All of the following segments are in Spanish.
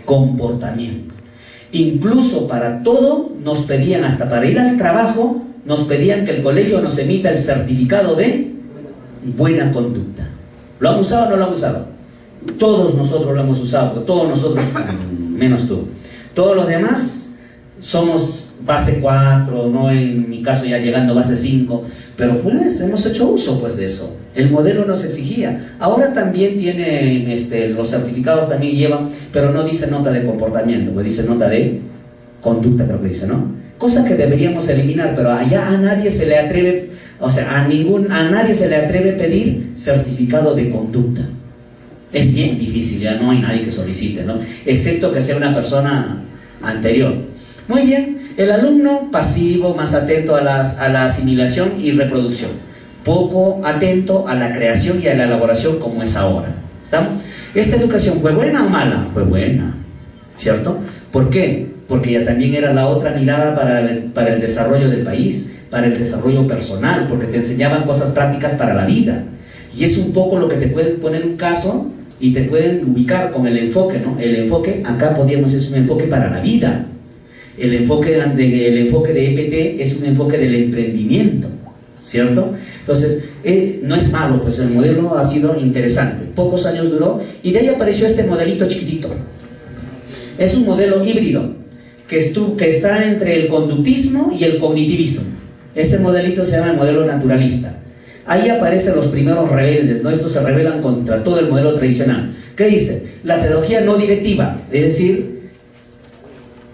comportamiento. Incluso para todo nos pedían, hasta para ir al trabajo, nos pedían que el colegio nos emita el certificado de buena conducta. ¿Lo han usado o no lo han usado? Todos nosotros lo hemos usado, todos nosotros, menos tú. Todos los demás somos base 4, no en mi caso ya llegando a base 5, pero pues hemos hecho uso pues de eso. El modelo nos exigía. Ahora también tienen, los certificados también llevan, pero no dice nota de comportamiento, pues dice nota de conducta, creo que dice, ¿no? Cosa que deberíamos eliminar, pero allá a nadie se le atreve, o sea, a nadie se le atreve pedir certificado de conducta. Es bien difícil, ya no hay nadie que solicite, ¿no? Excepto que sea una persona anterior. Muy bien, el alumno pasivo, más atento a la asimilación y reproducción, poco atento a la creación y a la elaboración como es ahora. ¿Estamos? ¿Esta educación fue buena o mala? Fue buena, ¿cierto? ¿Por qué? Porque ya también era la otra mirada para el desarrollo del país, para el desarrollo personal, porque te enseñaban cosas prácticas para la vida. Y es un poco lo que te pueden poner un caso y te pueden ubicar con el enfoque, ¿no? El enfoque, acá podríamos, es un enfoque para la vida. El enfoque de EPT es un enfoque del emprendimiento, ¿cierto? Entonces, no es malo, pues el modelo ha sido interesante. Pocos años duró y de ahí apareció este modelito chiquitito. Es un modelo híbrido que está entre el conductismo y el cognitivismo. Ese modelito se llama el modelo naturalista. Ahí aparecen los primeros rebeldes, ¿no? Estos se rebelan contra todo el modelo tradicional. ¿Qué dice? La pedagogía no directiva, es decir,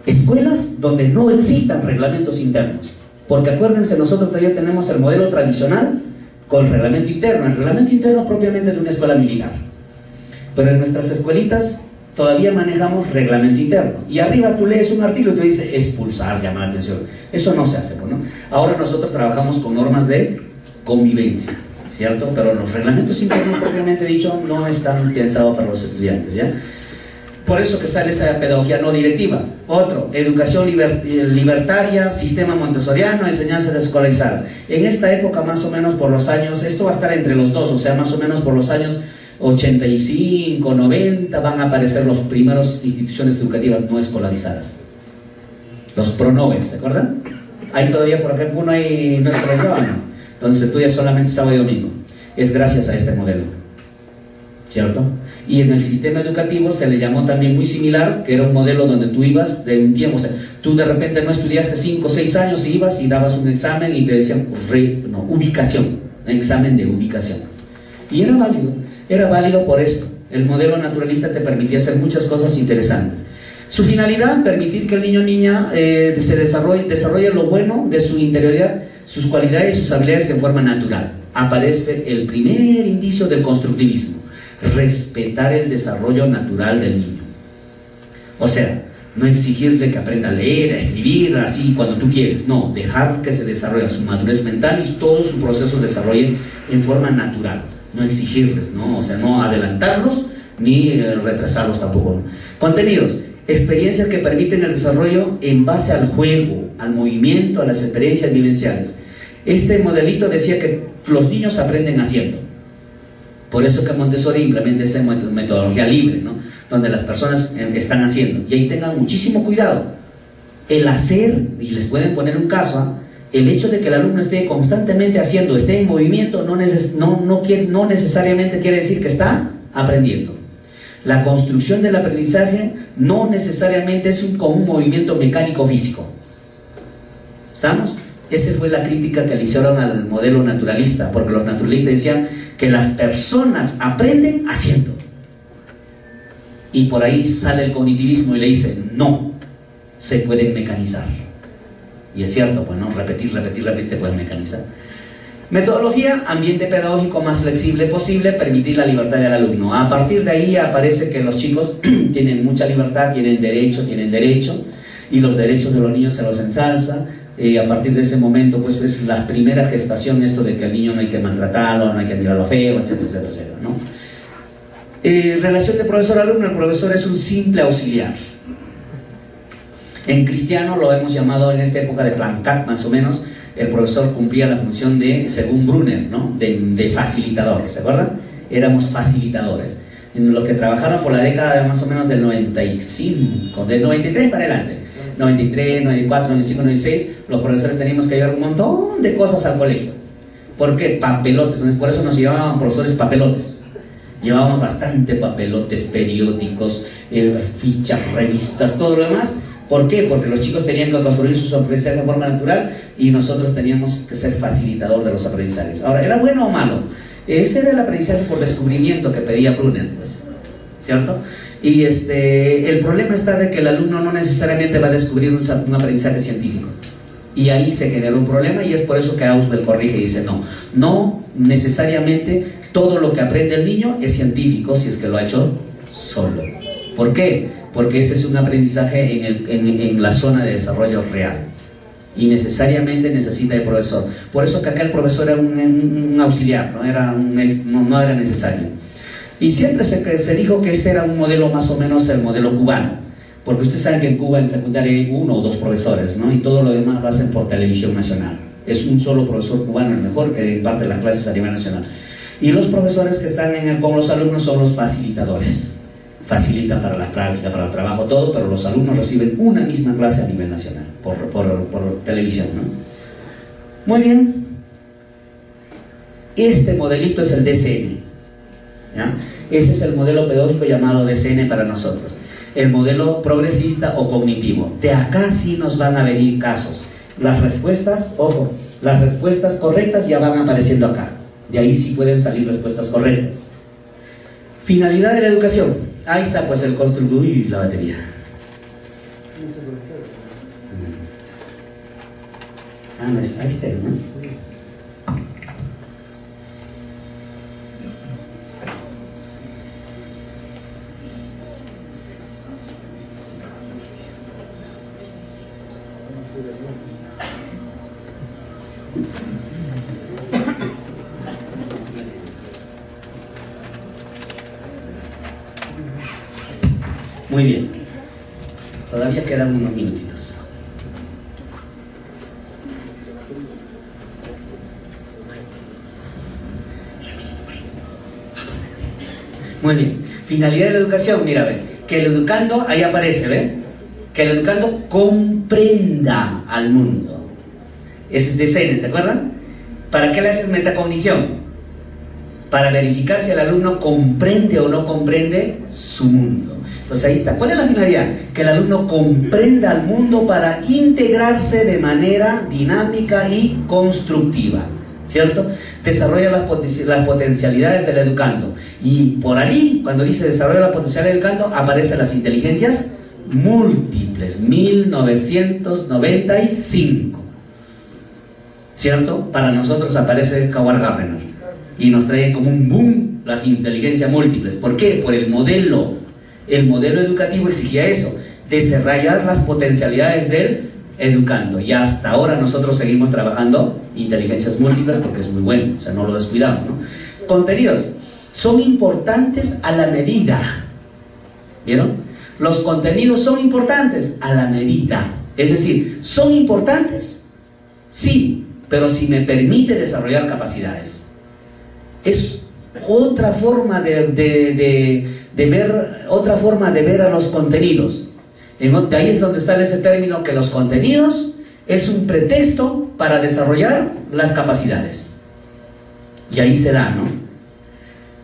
escuelas donde no existan reglamentos internos. Porque acuérdense, nosotros todavía tenemos el modelo tradicional con el reglamento interno. El reglamento interno propiamente de una escuela militar. Pero en nuestras escuelitas todavía manejamos reglamento interno. Y arriba tú lees un artículo y te dice expulsar, llamar la atención. Eso no se hace, ¿no? Ahora nosotros trabajamos con normas de convivencia, ¿cierto? Pero los reglamentos internos, propiamente dicho, no están pensados para los estudiantes, ¿ya? Por eso que sale esa pedagogía no directiva. Otro, educación libertaria, sistema montessoriano, enseñanza desescolarizada. En esta época, más o menos por los años, esto va a estar entre los dos, o sea, más o menos por los años 85, 90, van a aparecer las primeras instituciones educativas no escolarizadas. Los PRONOVE, ¿se acuerdan? Ahí todavía por acá no hay no escolarizado, ¿no? Entonces estudia solamente sábado y domingo. Es gracias a este modelo, ¿cierto? Y en el sistema educativo se le llamó también muy similar, que era un modelo donde tú ibas de un tiempo, o sea, tú de repente no estudiaste 5 o 6 años y ibas y dabas un examen y te decían, ubicación, un examen de ubicación. Y era válido por esto. El modelo naturalista te permitía hacer muchas cosas interesantes. Su finalidad, permitir que el niño o niña se desarrolle lo bueno de su interioridad, sus cualidades y sus habilidades en forma natural. Aparece el primer indicio del constructivismo: respetar el desarrollo natural del niño. O sea, no exigirle que aprenda a leer, a escribir, así cuando tú quieres. No, dejar que se desarrolle su madurez mental y todo su proceso se desarrolle en forma natural. No exigirles, ¿no? O sea, no adelantarlos ni retrasarlos tampoco, ¿no? Contenidos: experiencias que permiten el desarrollo en base al juego, al movimiento, a las experiencias vivenciales. Este modelito decía que los niños aprenden haciendo. Por eso que Montessori implementa esa metodología libre, ¿no? Donde las personas están haciendo. Y ahí tengan muchísimo cuidado. El hacer, y les pueden poner un caso, ¿eh? El hecho de que el alumno esté constantemente haciendo, esté en movimiento, no necesariamente quiere decir que está aprendiendo. La construcción del aprendizaje no necesariamente es con un movimiento mecánico físico. ¿Estamos? Esa fue la crítica que le hicieron al modelo naturalista, porque los naturalistas decían que las personas aprenden haciendo. Y por ahí sale el cognitivismo y le dicen, no, se pueden mecanizar. Y es cierto, pues no, repetir, te pueden mecanizar. Metodología: ambiente pedagógico más flexible posible, permitir la libertad del alumno. A partir de ahí aparece que los chicos tienen mucha libertad, tienen derecho, y los derechos de los niños se los ensalza. A partir de ese momento, pues es la primera gestación, esto de que al niño no hay que maltratarlo, no hay que mirarlo feo, etcétera, ¿no? Relación de profesor-alumno: el profesor es un simple auxiliar. En cristiano lo hemos llamado en esta época de Plancat, más o menos. El profesor cumplía la función de, según Brunner, ¿no? de facilitador, ¿se acuerdan? Éramos facilitadores. en los que trabajaron por la década de más o menos del 95, del 93 para adelante, 93, 94, 95, 96, los profesores teníamos que llevar un montón de cosas al colegio. ¿Por qué? Papelotes, por eso nos llevaban profesores papelotes. Llevábamos bastante papelotes, periódicos, fichas, revistas, todo lo demás. ¿Por qué? Porque los chicos tenían que construir sus aprendizajes de forma natural y nosotros teníamos que ser facilitador de los aprendizajes. Ahora, ¿era bueno o malo? Ese era el aprendizaje por descubrimiento que pedía Brunner, pues, ¿cierto? Y el problema está de que el alumno no necesariamente va a descubrir un aprendizaje científico. Y ahí se generó un problema, y es por eso que Ausubel corrige y dice no necesariamente todo lo que aprende el niño es científico si es que lo ha hecho solo. ¿Por qué? Porque ese es un aprendizaje en la zona de desarrollo real. Y necesariamente necesita el profesor. Por eso que acá el profesor era un auxiliar, no era necesario. Y siempre se dijo que este era un modelo más o menos el modelo cubano. Porque ustedes saben que en Cuba en secundaria hay 1 o 2 profesores, ¿no? Y todo lo demás lo hacen por televisión nacional. Es un solo profesor cubano el mejor que imparte las clases a nivel nacional. Y los profesores que están con los alumnos son los facilitadores. Facilitan para la práctica, para el trabajo, todo, pero los alumnos reciben una misma clase a nivel nacional, por televisión, ¿no? Muy bien. Este modelito es el DCN, ¿ya? Ese es el modelo pedagógico llamado DCN para nosotros. El modelo progresista o cognitivo. De acá sí nos van a venir casos. Las respuestas, ojo, las respuestas correctas ya van apareciendo acá. De ahí sí pueden salir respuestas correctas. Finalidad de la educación. Ahí está pues el constructor y la batería. Ah, no está, ahí está, ¿no? Muy bien, todavía quedan unos minutitos. Muy bien, finalidad de la educación, mira, ve, que el educando, ahí aparece, ¿ve? Que el educando comprenda al mundo. Es de CN, ¿te acuerdan? ¿Para qué le haces metacognición? Para verificar si el alumno comprende o no comprende su mundo. Pues ahí está. ¿Cuál es la finalidad? Que el alumno comprenda al mundo para integrarse de manera dinámica y constructiva, ¿cierto? Desarrolla las potencialidades del educando. Y por ahí, cuando dice desarrolla la potencialidad del educando, aparecen las inteligencias múltiples, 1995, ¿cierto? Para nosotros aparece Howard Gardner y nos trae como un boom las inteligencias múltiples. ¿Por qué? Por el modelo. El modelo educativo exigía eso, desarrollar las potencialidades del educando. Y hasta ahora nosotros seguimos trabajando inteligencias múltiples porque es muy bueno, o sea, no lo descuidamos, ¿no? Contenidos son importantes a la medida. ¿Vieron? Los contenidos son importantes a la medida. Es decir, ¿son importantes? Sí, pero si me permite desarrollar capacidades. Es otra forma de ver, otra forma de ver a los contenidos. De ahí es donde sale ese término que los contenidos es un pretexto para desarrollar las capacidades. Y ahí se da, ¿no?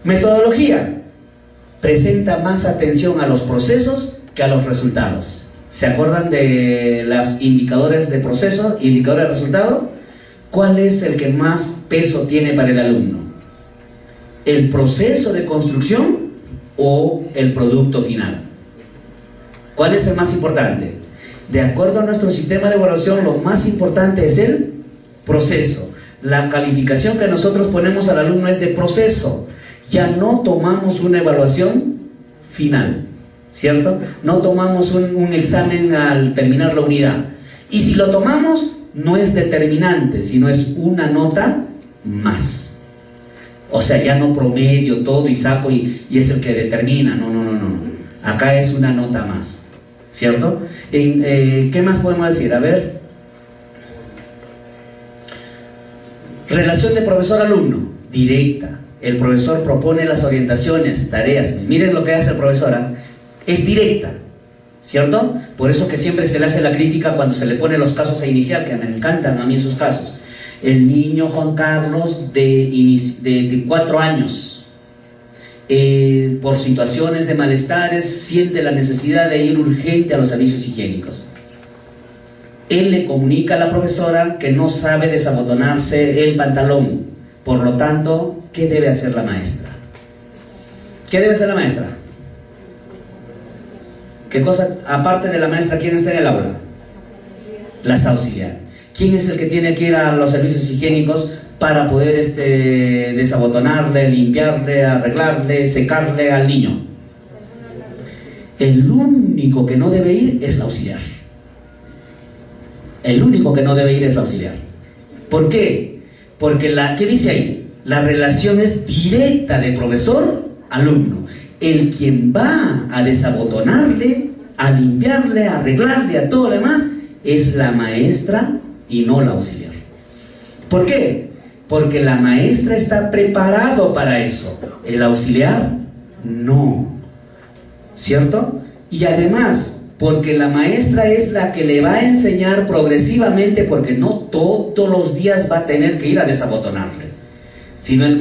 Metodología. Presenta más atención a los procesos que a los resultados. ¿Se acuerdan de los indicadores de proceso, indicadores de resultado? ¿Cuál es el que más peso tiene para el alumno? ¿El proceso de construcción o el producto final? ¿Cuál es el más importante? De acuerdo a nuestro sistema de evaluación, lo más importante es el proceso. La calificación que nosotros ponemos al alumno es de proceso. Ya no tomamos una evaluación final, ¿cierto? No tomamos un examen al terminar la unidad. Y si lo tomamos, no es determinante, sino es una nota más. O sea, ya no promedio todo y saco y es el que determina. No. Acá es una nota más, ¿cierto? ¿Qué más podemos decir? A ver. Relación de profesor-alumno, directa. el profesor propone las orientaciones, tareas. Miren lo que hace el profesor, es directa, ¿cierto? Por eso que siempre se le hace la crítica cuando se le pone los casos a inicial, que me encantan a mí esos casos. El niño Juan Carlos de 4 años, por situaciones de malestares, siente la necesidad de ir urgente a los servicios higiénicos. Él le comunica a la profesora que no sabe desabotonarse el pantalón. Por lo tanto, ¿qué debe hacer la maestra? ¿Qué debe hacer la maestra? ¿Qué cosa, aparte de la maestra, quién está en el aula? Las auxiliares. ¿Quién es el que tiene que ir a los servicios higiénicos para poder desabotonarle, limpiarle, arreglarle, secarle al niño? El único que no debe ir es la auxiliar. El único que no debe ir es la auxiliar. ¿Por qué? Porque ¿qué dice ahí? La relación es directa de profesor-alumno. El quien va a desabotonarle, a limpiarle, a arreglarle, a todo lo demás, es la maestra y no la auxiliar. ¿Por qué? Porque la maestra está preparado para eso, el auxiliar no, ¿cierto? Y además, porque la maestra es la que le va a enseñar progresivamente, porque no todos los días va a tener que ir a desabotonarle, sino la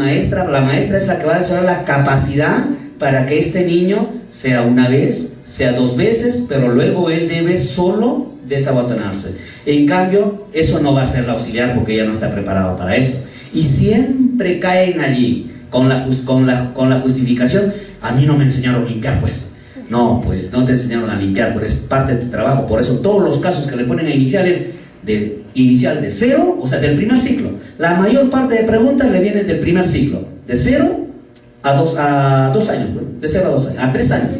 maestra es la que va a desarrollar la capacidad para que este niño sea una vez, sea 2 veces, pero luego él debe solo desabotonarse. En cambio, eso no va a ser la auxiliar porque ella no está preparado para eso. Y siempre caen allí con la justificación: a mí no me enseñaron a limpiar, pues. No, pues no te enseñaron a limpiar, pero es parte de tu trabajo. Por eso todos los casos que le ponen a iniciales, inicial de 0, o sea, del primer ciclo. La mayor parte de preguntas le vienen del primer ciclo, de 0 a 2 años, bueno, de 0 a 2 años, a 3 años.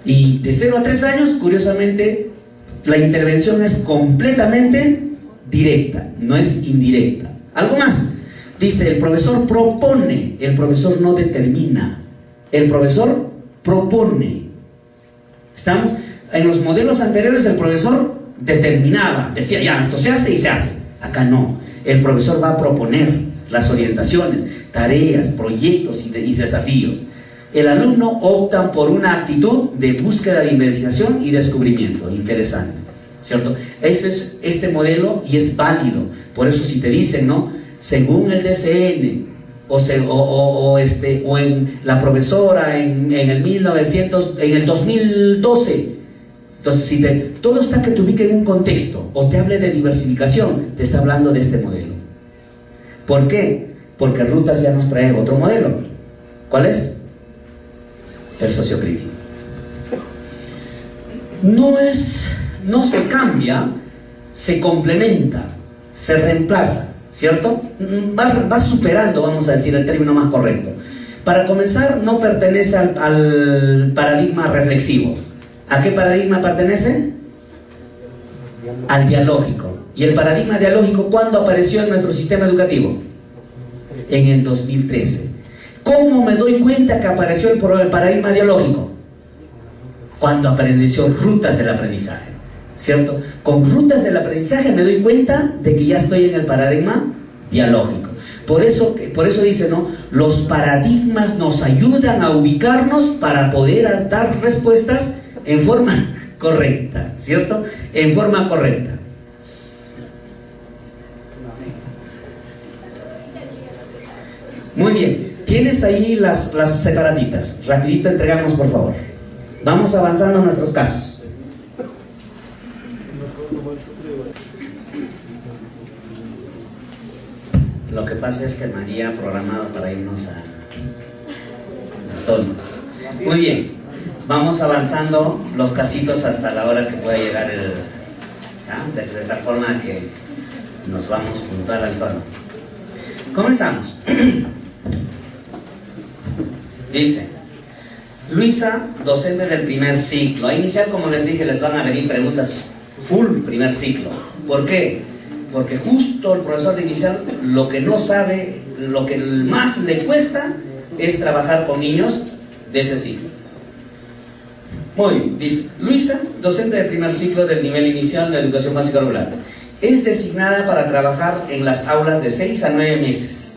Y de 0 a 3 años, curiosamente, la intervención es completamente directa, no es indirecta. Algo más, dice, el profesor propone, el profesor no determina, el profesor propone. ¿Estamos? En los modelos anteriores el profesor determinaba, decía, ya, esto se hace y se hace. Acá no, el profesor va a proponer las orientaciones, tareas, proyectos y desafíos. El alumno opta por una actitud de búsqueda de investigación y descubrimiento. Interesante, ¿cierto? Ese es este modelo y es válido. Por eso si te dicen, ¿no? Según el DCN o en la profesora en el 2012, entonces todo está que te ubique en un contexto o te hable de diversificación, te está hablando de este modelo. ¿Por qué? Porque Rutas ya nos trae otro modelo. ¿Cuál es? El sociocrítico. No se cambia, se complementa, se reemplaza, ¿cierto? Va superando, vamos a decir el término más correcto. Para comenzar, no pertenece al paradigma reflexivo. ¿A qué paradigma pertenece? Al dialógico. ¿Y el paradigma dialógico cuándo apareció en nuestro sistema educativo? En el 2013. ¿Cómo me doy cuenta que apareció el paradigma dialógico? Cuando apareció Rutas del Aprendizaje, ¿cierto? Con Rutas del Aprendizaje me doy cuenta de que ya estoy en el paradigma dialógico. Por eso dice, ¿no? Los paradigmas nos ayudan a ubicarnos para poder dar respuestas en forma correcta, ¿cierto? En forma correcta. Muy bien, tienes ahí las separatitas. Rapidito entregamos, por favor. Vamos avanzando en nuestros casos. Lo que pasa es que María ha programado para irnos a Antonio. Muy bien, vamos avanzando los casitos hasta la hora que pueda llegar de tal forma que nos vamos puntual al tono. Comenzamos. Dice, Luisa, docente del primer ciclo. A inicial, como les dije, les van a venir preguntas full primer ciclo. ¿Por qué? Porque justo el profesor de inicial lo que no sabe, lo que más le cuesta es trabajar con niños de ese ciclo. Muy bien, dice, Luisa, docente del primer ciclo del nivel inicial de educación básica rural, es designada para trabajar en las aulas de 6 a 9 meses.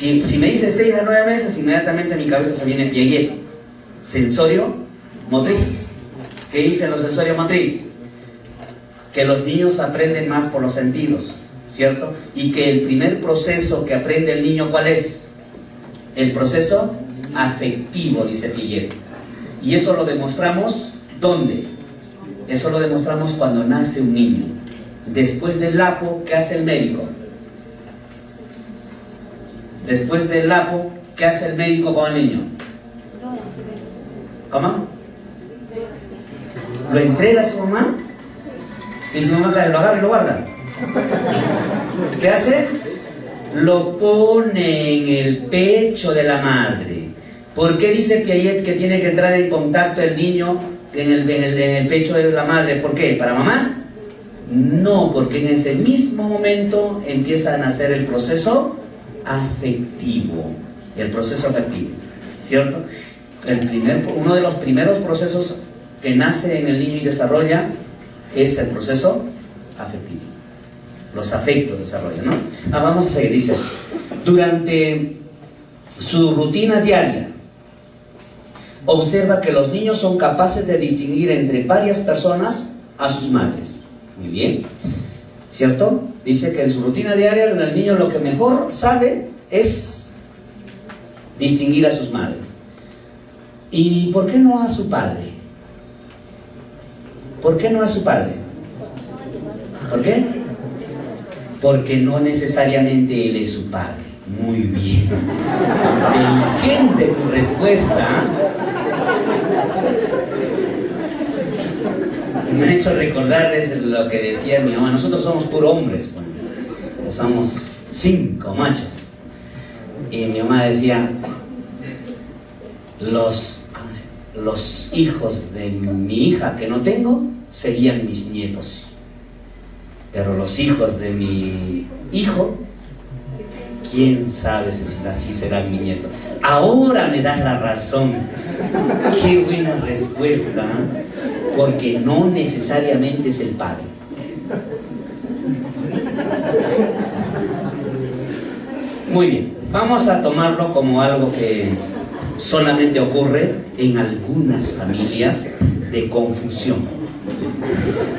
Si me dice 6 a 9 meses, inmediatamente a mi cabeza se viene Piaget, sensorio motriz. ¿Qué dicen los sensorios motriz? Que los niños aprenden más por los sentidos, ¿cierto? Y que el primer proceso que aprende el niño, ¿cuál es? El proceso afectivo, dice Piaget. Y eso lo demostramos, ¿dónde? Eso lo demostramos cuando nace un niño. Después del lapo, ¿qué hace el médico? Después del lapo, ¿qué hace el médico con el niño? ¿Cómo? ¿Lo entrega a su mamá? Y su mamá lo agarra y lo guarda. ¿Qué hace? Lo pone en el pecho de la madre. ¿Por qué dice Piaget que tiene que entrar en contacto el niño en el pecho de la madre? ¿Por qué? ¿Para mamá? No, porque en ese mismo momento empieza a nacer el proceso afectivo. El proceso afectivo, ¿cierto? Uno de los primeros procesos que nace en el niño y desarrolla es el proceso afectivo. Los afectos desarrollan, ¿no? Vamos a seguir, dice, durante su rutina diaria, observa que los niños son capaces de distinguir entre varias personas a sus madres. Muy bien, ¿cierto? Dice que en su rutina diaria el niño lo que mejor sabe es distinguir a sus madres. ¿Y por qué no a su padre? ¿Por qué no a su padre? ¿Por qué? Porque no necesariamente él es su padre. Muy bien. Inteligente tu respuesta. Me ha hecho recordarles lo que decía mi mamá. Nosotros somos puros hombres. Bueno, somos 5 machos. Y mi mamá decía, los hijos de mi hija que no tengo serían mis nietos, pero los hijos de mi hijo, quién sabe si así serán mi nieto. Ahora me das la razón. Qué buena respuesta, ¿eh? Porque no necesariamente es el padre. Muy bien, vamos a tomarlo como algo que solamente ocurre en algunas familias de confusión.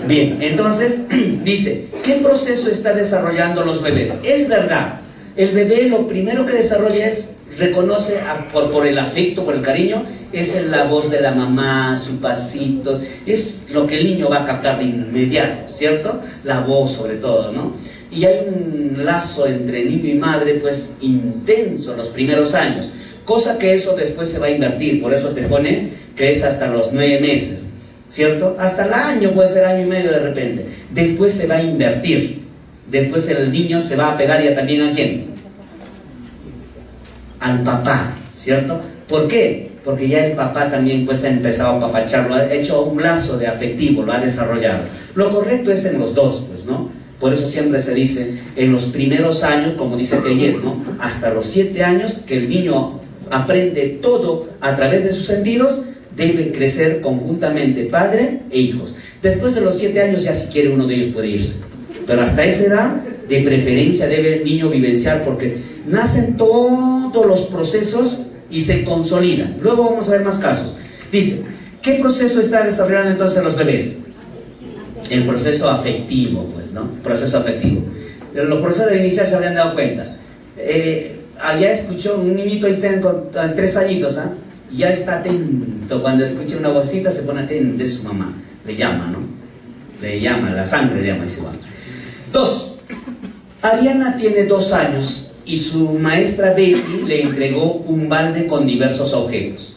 Bien, entonces dice, ¿qué proceso está desarrollando los bebés? Es verdad, el bebé lo primero que desarrolla es, reconoce por el afecto, por el cariño, es la voz de la mamá, su pasito, es lo que el niño va a captar de inmediato, ¿cierto? La voz sobre todo, ¿no? Y hay un lazo entre niño y madre, pues, intenso los primeros años. Cosa que eso después se va a invertir, por eso te pone que es hasta los 9 meses, ¿cierto? Hasta el año, puede ser año y medio de repente. Después se va a invertir, después el niño se va a pegar ya también ¿a quién? Al papá, ¿cierto? ¿Por qué? Porque ya el papá también pues ha empezado a apapacharlo, ha hecho un lazo de afectivo, lo ha desarrollado. Lo correcto es en los dos, pues, ¿no? Por eso siempre se dice, en los primeros años, como dice Piaget, ¿no? Hasta los 7 años, que el niño aprende todo a través de sus sentidos, debe crecer conjuntamente padre e hijos. Después de los 7 años ya si quiere uno de ellos puede irse, pero hasta esa edad de preferencia debe el niño vivenciar, porque nacen todos los procesos y se consolidan. Luego vamos a ver más casos. Dice, ¿qué proceso está desarrollando entonces los bebés? El proceso afectivo, pues, ¿no? Proceso afectivo. Los profesores de inicial se habrían dado cuenta. Ya escuchó un niñito, ahí está con 3 añitos, ¿ah? Ya está atento, cuando escucha una vocita se pone atento, es su mamá, le llama, ¿no? Le llama, la sangre le llama y se va. 2. Ariana tiene 2 años y su maestra Betty le entregó un balde con diversos objetos.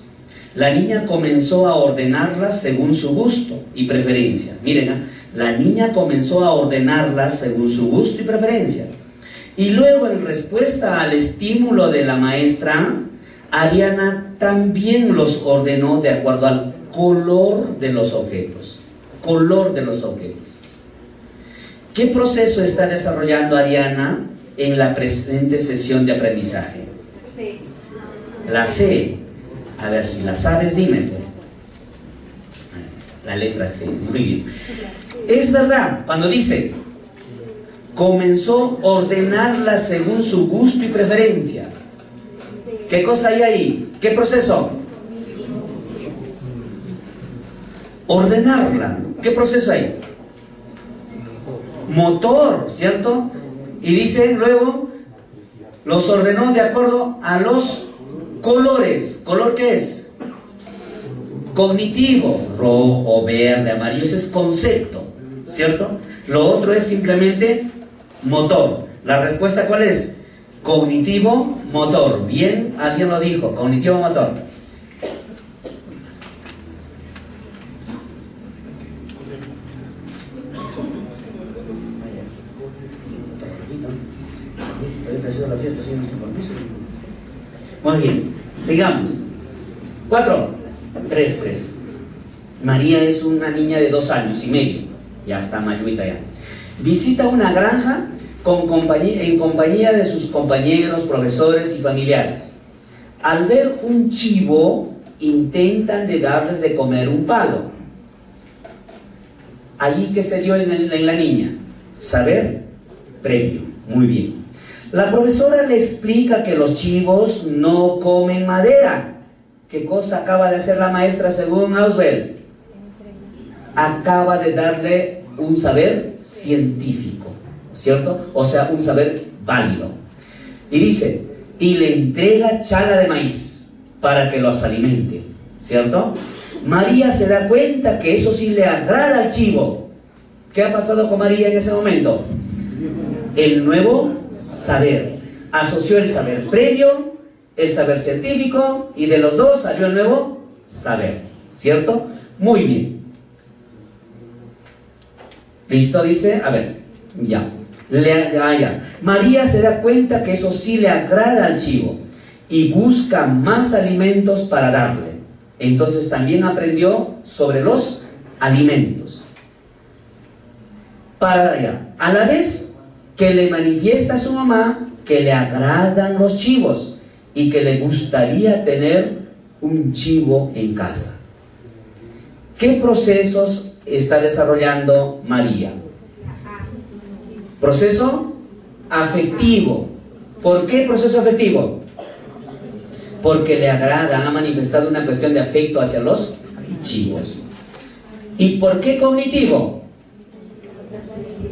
La niña comenzó a ordenarlas según su gusto y preferencia. Miren, la niña comenzó a ordenarlas según su gusto y preferencia. Y luego, en respuesta al estímulo de la maestra, Ariana también los ordenó de acuerdo al color de los objetos. Color de los objetos. ¿Qué proceso está desarrollando Ariana en la presente sesión de aprendizaje? Sí. La C. A ver, si la sabes, dime, pues. La letra C, muy bien. Es verdad, cuando dice, comenzó a ordenarla según su gusto y preferencia. ¿Qué cosa hay ahí? ¿Qué proceso? Ordenarla. ¿Qué proceso hay? Motor, ¿cierto? Y dice luego, los ordenó de acuerdo a los colores. ¿Color qué es? Cognitivo. Rojo, verde, amarillo. Ese es concepto, ¿cierto? Lo otro es simplemente motor. ¿La respuesta cuál es? Cognitivo, motor. Bien, alguien lo dijo. Cognitivo, motor. La fiesta sin nuestro permiso. Muy bien, sigamos. 4, 3, 3. María es una niña de 2 años y medio. Ya está mayuita ya. Visita una granja en compañía de sus compañeros, profesores y familiares. Al ver un chivo, intentan de darles de comer un palo. Allí que se dio en la niña. Saber previo. Muy bien. La profesora le explica que los chivos no comen madera. ¿Qué cosa acaba de hacer la maestra según Auswell? Acaba de darle un saber científico, ¿cierto? O sea, un saber válido. Y dice, y le entrega chala de maíz para que los alimente, ¿cierto? María se da cuenta que eso sí le agrada al chivo. ¿Qué ha pasado con María en ese momento? El nuevo saber. Asoció el saber previo, el saber científico, y de los dos salió el nuevo saber, ¿cierto? Muy bien. ¿Listo? Dice, a ver, ya. María se da cuenta que eso sí le agrada al chivo y busca más alimentos para darle. Entonces también aprendió sobre los alimentos. A la vez que le manifiesta a su mamá que le agradan los chivos y que le gustaría tener un chivo en casa. ¿Qué procesos está desarrollando María? Proceso afectivo. ¿Por qué proceso afectivo? Porque le agrada, ha manifestado una cuestión de afecto hacia los chivos. ¿Y por qué cognitivo?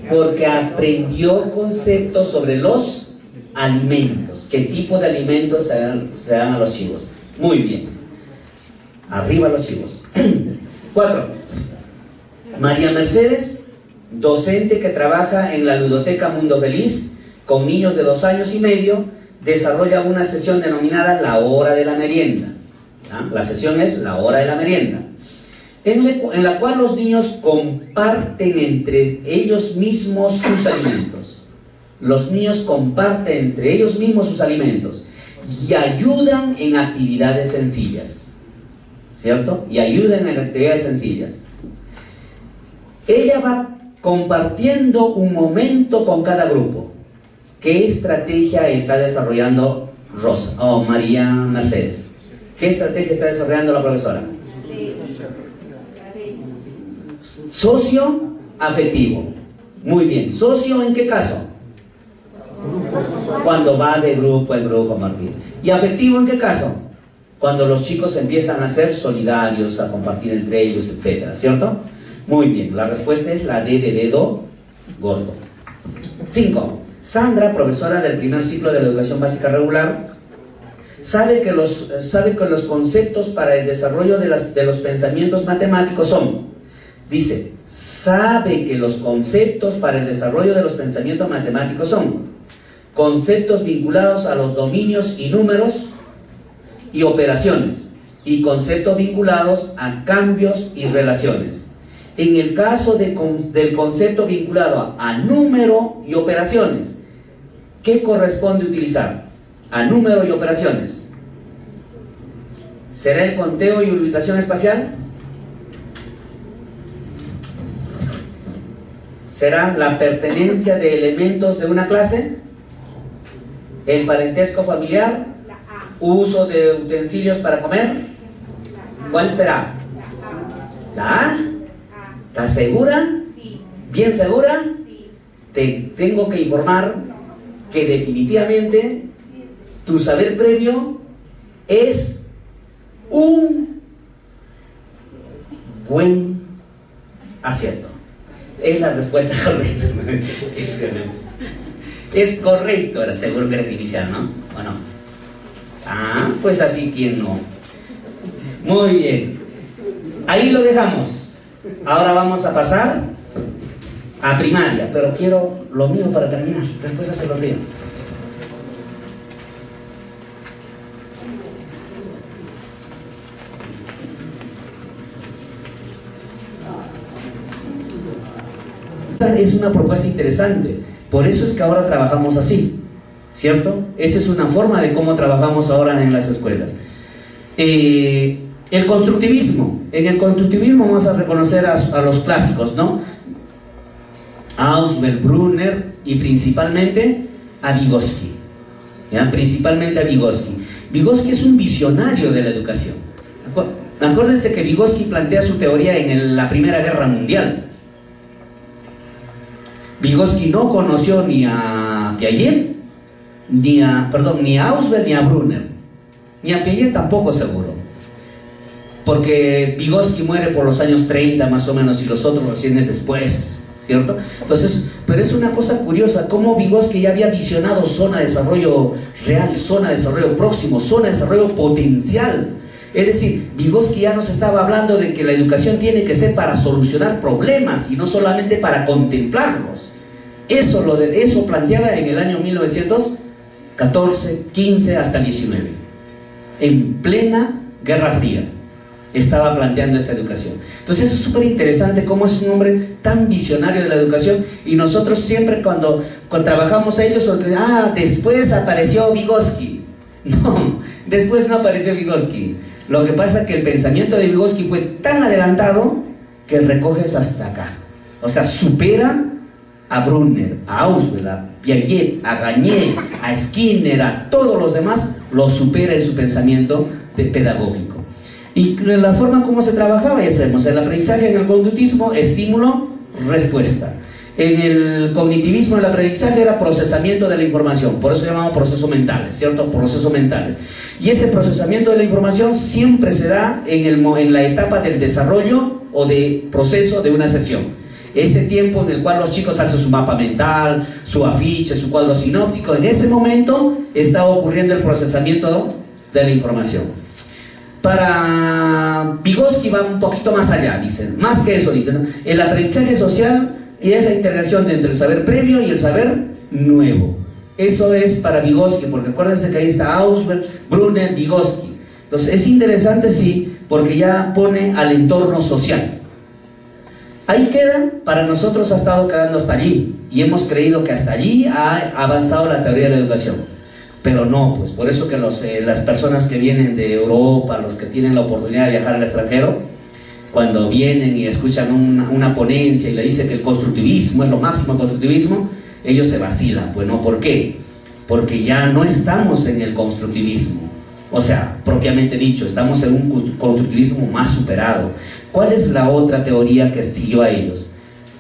Porque aprendió conceptos sobre los alimentos. ¿Qué tipo de alimentos se dan a los chivos? Muy bien. Arriba los chivos. 4. María Mercedes, docente que trabaja en la ludoteca Mundo Feliz con niños de 2 años y medio, desarrolla una sesión denominada la hora de la merienda. ¿Ya? La sesión es la hora de la merienda, en la cual los niños comparten entre ellos mismos sus alimentos. Los niños comparten entre ellos mismos sus alimentos y ayudan en actividades sencillas, ¿cierto? Y ayudan en actividades sencillas. Ella va compartiendo un momento con cada grupo. ¿Qué estrategia está desarrollando María Mercedes? ¿Qué estrategia está desarrollando la profesora? Socio-afectivo. Muy bien. ¿Socio en qué caso? Cuando va de grupo en grupo a compartir. ¿Y afectivo en qué caso? Cuando los chicos empiezan a ser solidarios, a compartir entre ellos, etcétera, ¿cierto? Muy bien. La respuesta es la D de dedo gordo. 5. Sandra, profesora del primer ciclo de la educación básica regular, sabe que los conceptos para el desarrollo de los pensamientos matemáticos son, dice, sabe que los conceptos para el desarrollo de los pensamientos matemáticos son conceptos vinculados a los dominios y números y operaciones, y conceptos vinculados a cambios y relaciones. En el caso del concepto vinculado a número y operaciones, ¿qué corresponde utilizar? A número y operaciones. ¿Será el conteo y ubicación espacial? ¿Será la pertenencia de elementos de una clase? ¿El parentesco familiar? ¿Uso de utensilios para comer? ¿Cuál será? ¿La A? ¿Estás segura? ¿Bien segura? Te tengo que informar que definitivamente tu saber previo es un buen acierto. Es la respuesta correcta. Es correcto, era seguro que eres inicial, ¿no? ¿O no? Ah, pues así, ¿quién no? Muy bien. Ahí lo dejamos. Ahora vamos a pasar a primaria, pero quiero lo mío para terminar. Después se lo digo. Es una propuesta interesante, por eso es que ahora trabajamos así, ¿cierto? Esa es una forma de cómo trabajamos ahora en las escuelas. El constructivismo, en el constructivismo vamos a reconocer a los clásicos, ¿no? Ausubel, Brunner y principalmente a Vygotsky, ¿ya? Principalmente a Vygotsky. Vygotsky es un visionario de la educación. Acuérdense que Vygotsky plantea su teoría en la Primera Guerra Mundial. Vygotsky no conoció ni a Piaget, ni a Ausubel, ni a Brunner, ni a Piaget tampoco seguro, porque Vygotsky muere por los años 30 más o menos y los otros recién es después, ¿cierto? Entonces, pero es una cosa curiosa, cómo Vygotsky ya había visionado zona de desarrollo real, zona de desarrollo próximo, zona de desarrollo potencial. Es decir, Vygotsky ya nos estaba hablando de que la educación tiene que ser para solucionar problemas y no solamente para contemplarlos. Eso planteaba en el año 1914, 15 hasta el 19. En plena Guerra Fría estaba planteando esa educación. Entonces eso es súper interesante, cómo es un hombre tan visionario de la educación, y nosotros siempre cuando trabajamos ellos, después apareció Vygotsky. No, después no apareció Vygotsky. Lo que pasa es que el pensamiento de Vygotsky fue tan adelantado que recoges hasta acá. O sea, supera a Brunner, a Ausubel, a Piaget, a Gagné, a Skinner, a todos los demás, lo supera en su pensamiento pedagógico. Y la forma como se trabajaba, ya sabemos, el aprendizaje en el conductismo, estímulo, respuesta. En el cognitivismo, el aprendizaje era procesamiento de la información, por eso llamamos procesos mentales, ¿cierto? Procesos mentales. Y ese procesamiento de la información siempre se da en la etapa del desarrollo o de proceso de una sesión. Ese tiempo en el cual los chicos hacen su mapa mental, su afiche, su cuadro sinóptico, en ese momento está ocurriendo el procesamiento de la información. Para Vygotsky va un poquito más allá, dicen, más que eso, dicen, ¿no? El aprendizaje social es la integración entre el saber previo y el saber nuevo. Eso es para Vygotsky, porque acuérdense que ahí está Ausubel, Brunner, Vygotsky. Entonces es interesante, sí, porque ya pone al entorno social. Ahí queda, para nosotros ha estado quedando hasta allí, y hemos creído que hasta allí ha avanzado la teoría de la educación, pero no, pues por eso que las personas que vienen de Europa, los que tienen la oportunidad de viajar al extranjero, cuando vienen y escuchan una ponencia y le dice que el constructivismo es lo máximo, el constructivismo, ellos se vacilan. Pues no, ¿por qué? Porque ya no estamos en el constructivismo, o sea, propiamente dicho, estamos en un constructivismo más superado. ¿Cuál es la otra teoría que siguió a ellos?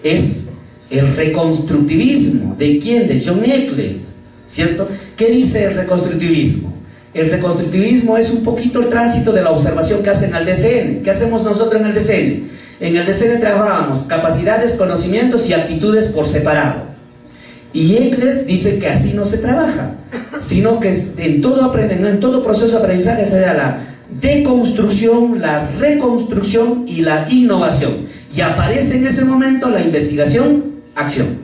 Es el reconstructivismo. ¿De quién? De John Eccles, ¿cierto? ¿Qué dice el reconstructivismo? El reconstructivismo es un poquito el tránsito de la observación que hacen al DCN. ¿Qué hacemos nosotros en el DCN? En el DCN trabajábamos capacidades, conocimientos y actitudes por separado. Y Eccles dice que así no se trabaja, sino que en todo proceso de aprendizaje se da la deconstrucción, la reconstrucción y la innovación, y aparece en ese momento la investigación, acción.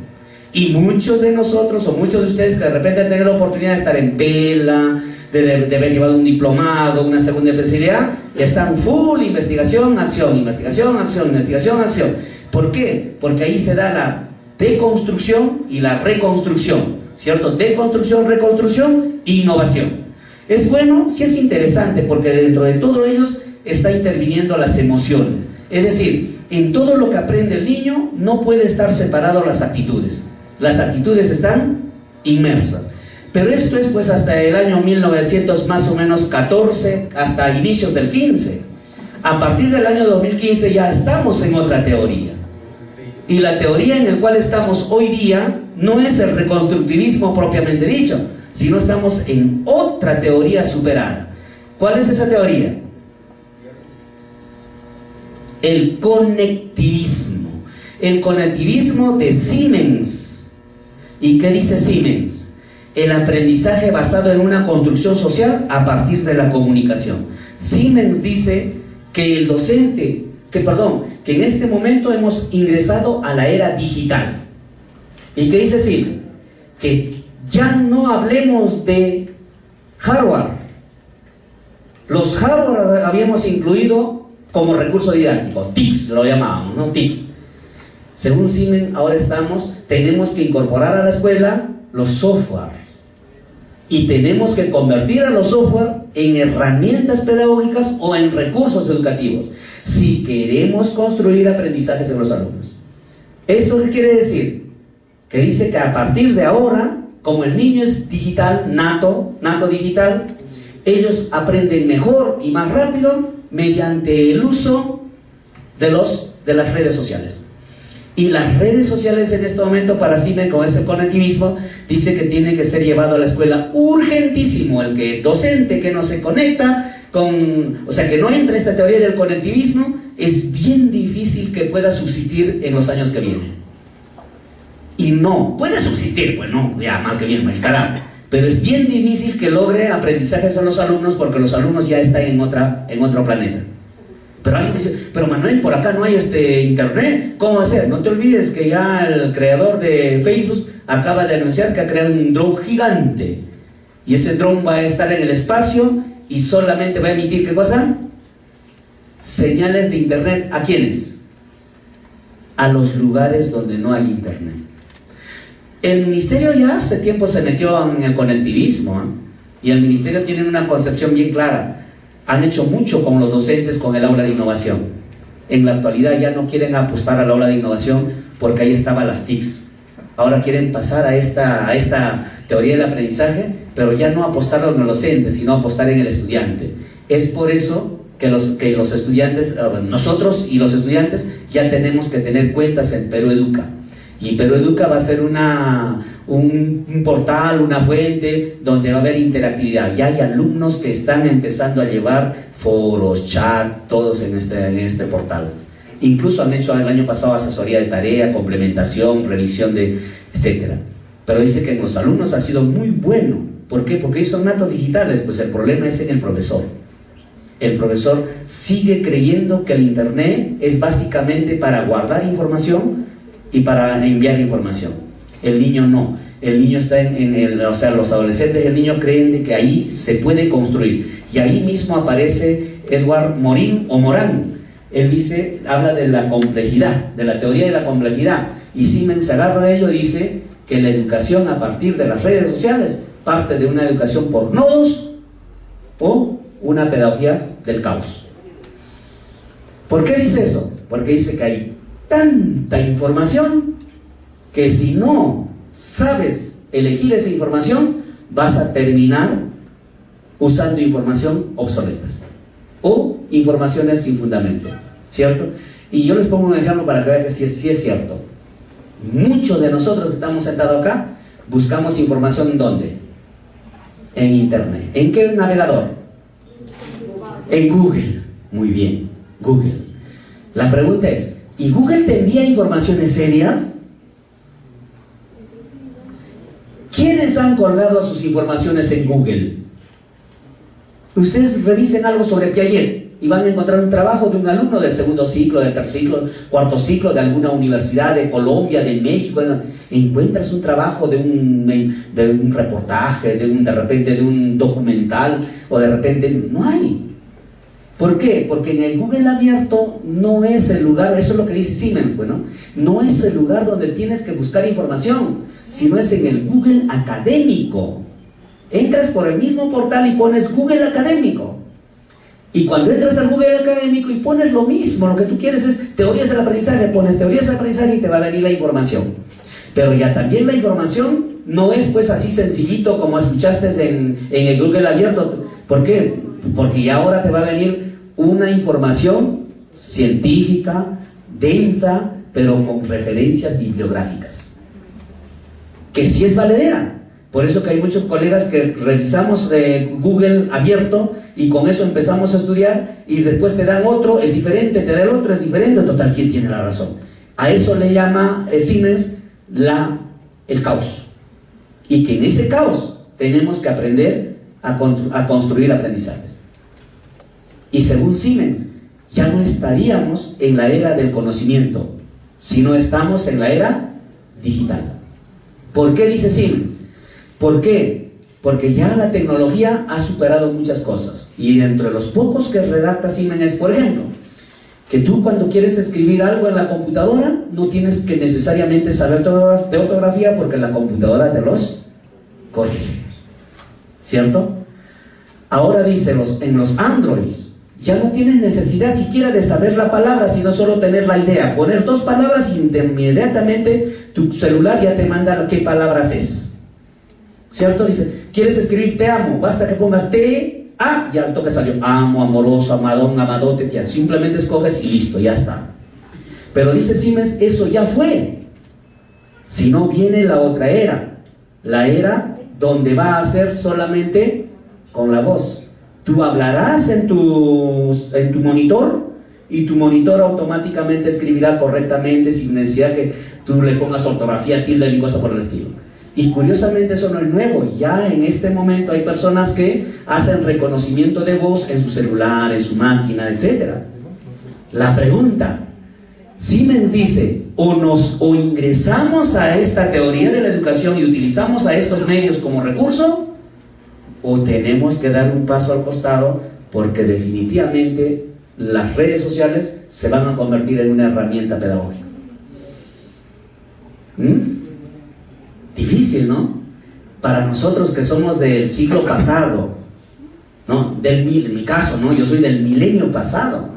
Y muchos de nosotros o muchos de ustedes que de repente han tenido la oportunidad de estar en PELA, de haber llevado un diplomado, una segunda especialidad, están full investigación, acción, investigación, acción, investigación, acción. ¿Por qué? Porque ahí se da la deconstrucción y la reconstrucción, ¿cierto? Deconstrucción, reconstrucción, innovación. ¿Es bueno? Sí, es interesante, porque dentro de todo ellos está interviniendo las emociones. Es decir, en todo lo que aprende el niño no puede estar separado las actitudes. Las actitudes están inmersas. Pero esto es pues hasta el año 1900 más o menos 14, hasta inicios del 15. A partir del año 2015 ya estamos en otra teoría. Y la teoría en la cual estamos hoy día no es el reconstructivismo propiamente dicho, sino estamos en otra teoría superada. ¿Cuál es esa teoría? El conectivismo. El conectivismo de Siemens. ¿Y qué dice Siemens? El aprendizaje basado en una construcción social a partir de la comunicación. Siemens dice que el docente, que en este momento hemos ingresado a la era digital. ¿Y qué dice Siemens? Que ya no hablemos de hardware. Los hardware habíamos incluido como recurso didáctico, TICs lo llamábamos, ¿no? TICs. Según Siemens, ahora tenemos que incorporar a la escuela los softwares y tenemos que convertir a los software en herramientas pedagógicas o en recursos educativos si queremos construir aprendizajes en los alumnos. ¿Esto qué quiere decir? Que dice que a partir de ahora, como el niño es digital, nato digital, ellos aprenden mejor y más rápido mediante el uso de las redes sociales. Y las redes sociales en este momento para Siemens, con ese conectivismo, dice que tiene que ser llevado a la escuela urgentísimo. El docente que no se conecta o sea, que no entra esta teoría del conectivismo, es bien difícil que pueda subsistir en los años que vienen. Y no, puede subsistir, pues no, ya mal que bien estará, pero es bien difícil que logre aprendizajes en los alumnos porque los alumnos ya están en otro planeta. Pero alguien dice, pero Manuel, por acá no hay internet, ¿cómo hacer? No te olvides que ya el creador de Facebook acaba de anunciar que ha creado un dron gigante y ese dron va a estar en el espacio y solamente va a emitir, ¿qué cosa? Señales de internet. ¿A quiénes? A los lugares donde no hay internet. El ministerio ya hace tiempo se metió en el conectivismo, ¿eh? Y el ministerio tiene una concepción bien clara. Han hecho mucho con los docentes con el aula de innovación. En la actualidad ya no quieren apostar al aula de innovación porque ahí estaban las TICs. Ahora quieren pasar a esta teoría del aprendizaje, pero ya no apostar en el docente, sino apostar en el estudiante. Es por eso que los estudiantes, nosotros y los estudiantes, ya tenemos que tener cuentas en Perú Educa. Y Perú Educa va a ser un portal, una fuente donde va a haber interactividad. Ya hay alumnos que están empezando a llevar foros, chat, todos en este portal. Incluso han hecho el año pasado asesoría de tarea, complementación, revisión etcétera. Pero dice que en los alumnos ha sido muy bueno. ¿Por qué? Porque ellos son natos digitales. Pues el problema es en el profesor. El profesor sigue creyendo que el internet es básicamente para guardar información y para enviar información. El niño no. El niño está o sea, los adolescentes del niño creen de que ahí se puede construir. Y ahí mismo aparece Edward Morán. Él habla de la complejidad, de la teoría de la complejidad. Y Siemens se agarra de ello y dice que la educación a partir de las redes sociales parte de una educación por nodos o una pedagogía del caos. ¿Por qué dice eso? Porque dice que hay tanta información que si no sabes elegir esa información vas a terminar usando información obsoletas o informaciones sin fundamento, ¿cierto? Y yo les pongo un ejemplo para que vean que sí es cierto. Muchos de nosotros que estamos sentados acá buscamos información ¿dónde? En internet. ¿En qué navegador? En Google. Muy bien, Google. La pregunta es, ¿y Google te envía informaciones serias? ¿Quiénes han colgado sus informaciones en Google? Ustedes revisen algo sobre Piaget y van a encontrar un trabajo de un alumno del segundo ciclo, del tercer ciclo, cuarto ciclo de alguna universidad de Colombia, de México. Encuentras un trabajo de un reportaje, de repente de un documental, o de repente no hay. ¿Por qué? Porque en el Google abierto no es el lugar, eso es lo que dice Siemens, bueno, no es el lugar donde tienes que buscar información, sino es en el Google académico. Entras por el mismo portal y pones Google académico. Y cuando entras al Google académico y pones lo mismo, lo que tú quieres es teorías del aprendizaje, pones teorías del aprendizaje y te va a venir la información. Pero ya también la información no es pues así sencillito como escuchaste en el Google abierto. ¿Por qué? Porque ya ahora te va a venir una información científica, densa, pero con referencias bibliográficas. Que sí es valedera, Por eso que hay muchos colegas que revisamos Google abierto y con eso empezamos a estudiar y después te dan otro, es diferente, te da el otro, es diferente, total, ¿quién tiene la razón? A eso le llama Siemens el caos. Y que en ese caos tenemos que aprender a construir aprendizajes. Y según Siemens, ya no estaríamos en la era del conocimiento, sino estamos en la era digital. ¿Por qué dice Siemens? ¿Por qué? Porque ya la tecnología ha superado muchas cosas. Y entre los pocos que redacta Siemens es, por ejemplo, que tú cuando quieres escribir algo en la computadora no tienes que necesariamente saber de ortografía porque la computadora te los corrige, ¿cierto? Ahora dice, en los Android ya no tienes necesidad siquiera de saber la palabra, sino solo tener la idea, poner dos palabras y inmediatamente tu celular ya te manda qué palabras es, ¿cierto? Dice, ¿quieres escribir te amo? Basta que pongas te, a, y al toque salió amo, amoroso, amadón, amadote, tía. Simplemente escoges y listo, ya está. Pero dice Siemens, eso ya fue. Si no, viene la otra era, la era donde va a ser solamente con la voz. Tú hablarás en tu monitor y tu monitor automáticamente escribirá correctamente sin necesidad que tú le pongas ortografía, tilde y cosas por el estilo. Y curiosamente eso no es nuevo, ya en este momento hay personas que hacen reconocimiento de voz en su celular, en su máquina, etc. La pregunta, Siemens dice, o ingresamos a esta teoría de la educación y utilizamos a estos medios como recurso, o tenemos que dar un paso al costado porque definitivamente las redes sociales se van a convertir en una herramienta pedagógica. Difícil, ¿no? Para nosotros que somos del siglo pasado, ¿no? En mi caso, ¿no? Yo soy del milenio pasado.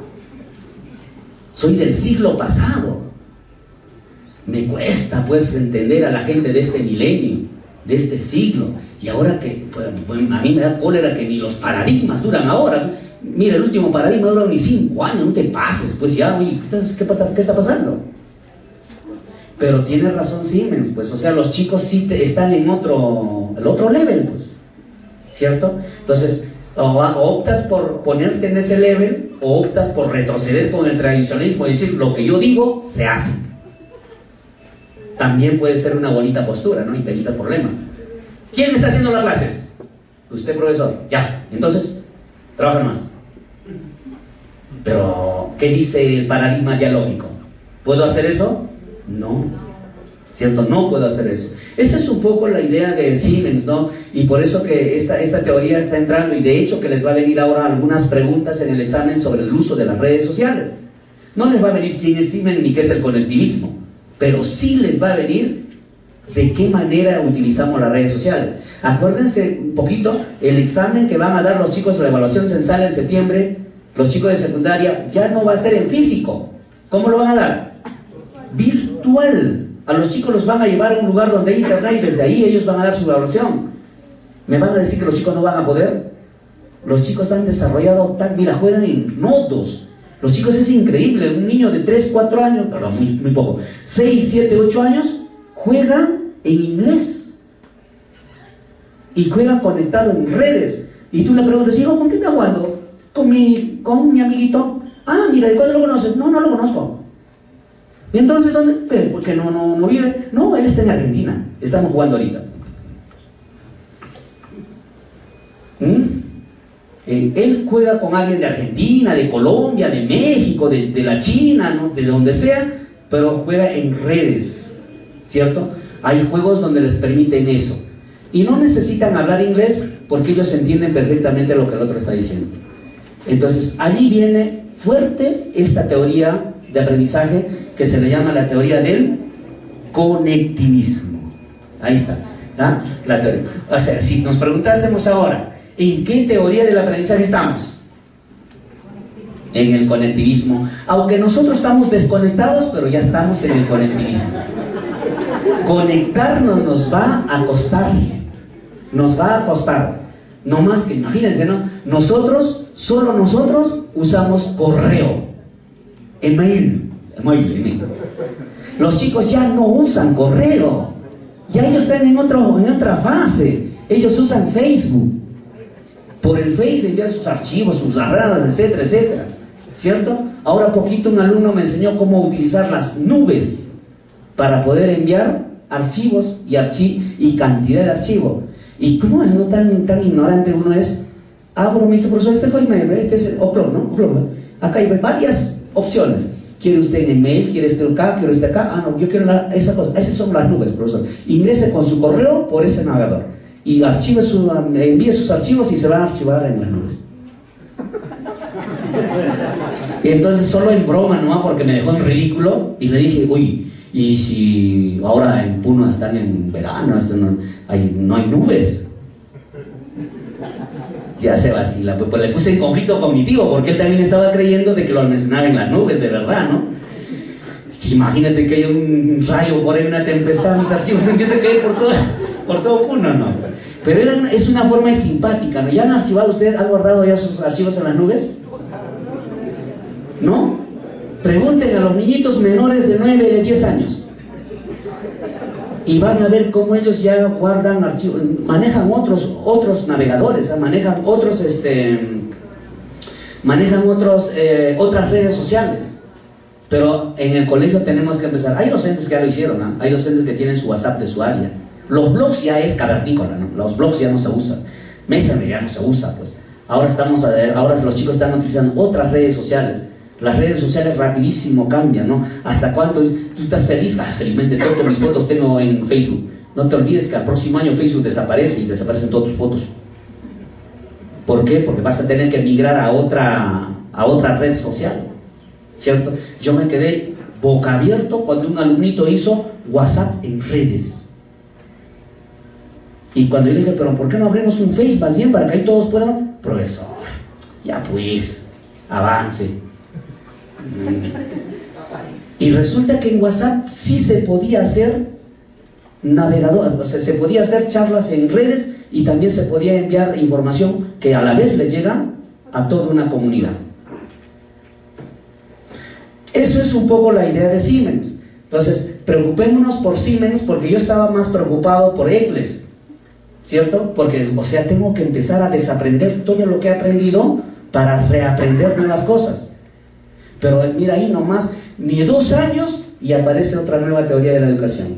Soy del siglo pasado. Me cuesta, pues, entender a la gente de este milenio, de este siglo. Y ahora que, pues, a mí me da cólera que ni los paradigmas duran ahora. Mira, el último paradigma dura ni 5 años, no te pases. Pues ya, oye, ¿qué está pasando? Pero tiene razón Siemens, pues, o sea, los chicos sí están en el otro level, pues, ¿cierto? Entonces, o optas por ponerte en ese level, o optas por retroceder con el tradicionalismo y decir, lo que yo digo, se hace. También puede ser una bonita postura, ¿no? Y te evita el problema. ¿Quién está haciendo las clases? Usted, profesor. Ya, entonces, trabaja más. Pero, ¿qué dice el paradigma dialógico? ¿Puedo hacer eso? No, ¿cierto? No puedo hacer eso. Esa es un poco la idea de Siemens, ¿no? Y por eso que esta teoría está entrando, y de hecho que les va a venir ahora algunas preguntas en el examen sobre el uso de las redes sociales. No les va a venir quién es Siemens ni qué es el conectivismo, pero sí les va a venir de qué manera utilizamos las redes sociales. Acuérdense un poquito, el examen que van a dar los chicos de la evaluación censal en septiembre, los chicos de secundaria, ya no va a ser en físico. ¿Cómo lo van a dar? Virtual. A los chicos los van a llevar a un lugar donde hay internet y desde ahí ellos van a dar su evaluación. ¿Me van a decir que los chicos no van a poder? Los chicos han desarrollado mira, juegan en nodos. Los chicos es increíble, un niño de 3, 4 años, perdón, muy poco, 6, 7, 8 años, juegan en inglés. Y juegan conectado en redes. Y tú le preguntas, hijo, ¿con qué estás jugando? Con mi amiguito. Ah, mira, ¿y cuándo lo conoces? No, no lo conozco. ¿Y entonces dónde? ¿Por qué no vive? No, él está en Argentina. Estamos jugando ahorita. Él juega con alguien de Argentina, de Colombia, de México, de la China, ¿no? De donde sea, pero juega en redes, ¿cierto? Hay juegos donde les permiten eso. Y no necesitan hablar inglés porque ellos entienden perfectamente lo que el otro está diciendo. Entonces, allí viene fuerte esta teoría de aprendizaje que se le llama la teoría del conectivismo. Ahí está, ¿ah? La teoría. O sea, si nos preguntásemos ahora, ¿en qué teoría del aprendizaje estamos? En el conectivismo. Aunque nosotros estamos desconectados, pero ya estamos en el conectivismo. Conectarnos nos va a costar. Nos va a costar. No más que, imagínense, ¿no? Solo nosotros usamos correo, email. Los chicos ya no usan correo, Ya ellos están en otra fase. Ellos usan Facebook. Por el Face envían sus archivos, sus arradas, etcétera, etcétera. ¿Cierto? Ahora poquito un alumno me enseñó cómo utilizar las nubes para poder enviar archivos y cantidad de archivos. ¿Y cómo es no tan ignorante uno es? Abro, me dice, profesor, este es Oclop, ¿no? Acá hay varias opciones. ¿Quiere usted en email? ¿Quiere usted acá? ¿Quiere usted acá? Ah, no, yo quiero esa cosa. Esas son las nubes, profesor. Ingrese con su correo por ese navegador y envíe sus archivos y se van a archivar en las nubes. Y entonces solo en broma nomás porque me dejó en ridículo y le dije, uy, y si ahora en Puno están en verano, no hay nubes. Ya se vacila, pues le puse en conflicto cognitivo porque él también estaba creyendo de que lo almacenaba en las nubes, de verdad, ¿no? Imagínate que hay un rayo por ahí, una tempestad, mis archivos se empiezan a caer por todo Puno, ¿no? Pero es una forma simpática, ¿no? ¿Ya han archivado ustedes, han guardado ya sus archivos en las nubes? ¿No? Pregunten a los niñitos menores de 9, de 10 años y van a ver cómo ellos ya guardan archivos, manejan otros navegadores, manejan otras redes sociales. Pero en el colegio tenemos que empezar. Hay docentes que ya lo hicieron, ¿eh? Hay docentes que tienen su WhatsApp de su área. Los blogs ya es cavernícola, ¿no? Los blogs ya no se usan. Messenger ya no se usa, pues. Ahora los chicos están utilizando otras redes sociales. Las redes sociales rapidísimo cambian, ¿no? ¿Hasta cuánto es? ¿Tú estás feliz? Ah, felizmente todas mis fotos tengo en Facebook. No te olvides que al próximo año Facebook desaparece y desaparecen todas tus fotos. ¿Por qué? Porque vas a tener que migrar a otra red social, ¿cierto? Yo me quedé boca abierto cuando un alumnito hizo WhatsApp en redes. Y cuando yo le dije, pero ¿por qué no abrimos un Face más bien para que ahí todos puedan? Profesor, ya pues, avance. Y resulta que en WhatsApp sí se podía hacer navegador, o sea, se podía hacer charlas en redes y también se podía enviar información que a la vez le llega a toda una comunidad. Eso es un poco la idea de Siemens. Entonces, preocupémonos por Siemens porque yo estaba más preocupado por Eccles, ¿cierto? Porque, o sea, tengo que empezar a desaprender todo lo que he aprendido para reaprender nuevas cosas. Pero mira ahí nomás, ni 2 años y aparece otra nueva teoría de la educación.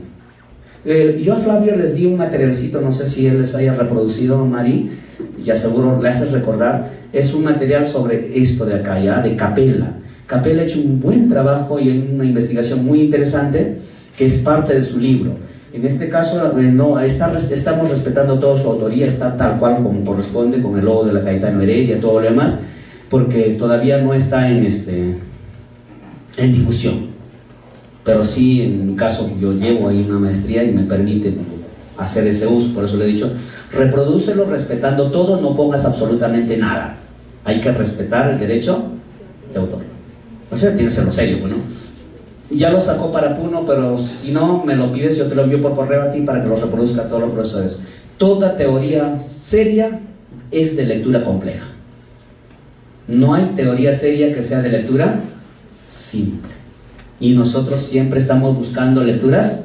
Yo a Flavio les di un materialcito, no sé si él les haya reproducido, Mari, ya seguro le haces recordar. Es un material sobre esto de acá, ya, de Capella. Capella ha hecho un buen trabajo y una investigación muy interesante que es parte de su libro. En este caso estamos respetando toda su autoría, está tal cual como corresponde, con el logo de la Cayetano Heredia, todo lo demás, porque todavía no está en difusión. Pero sí, en mi caso, yo llevo ahí una maestría y me permite hacer ese uso. Por eso le he dicho, reprodúcelo respetando todo, no pongas absolutamente nada. Hay que respetar el derecho de autor. O sea, tiene que serlo serio, ¿no? Ya lo sacó para Puno, pero si no, me lo pides, yo te lo envío por correo a ti para que lo reproduzca a todos los profesores. Toda teoría seria es de lectura compleja. No hay teoría seria que sea de lectura simple. Y nosotros siempre estamos buscando lecturas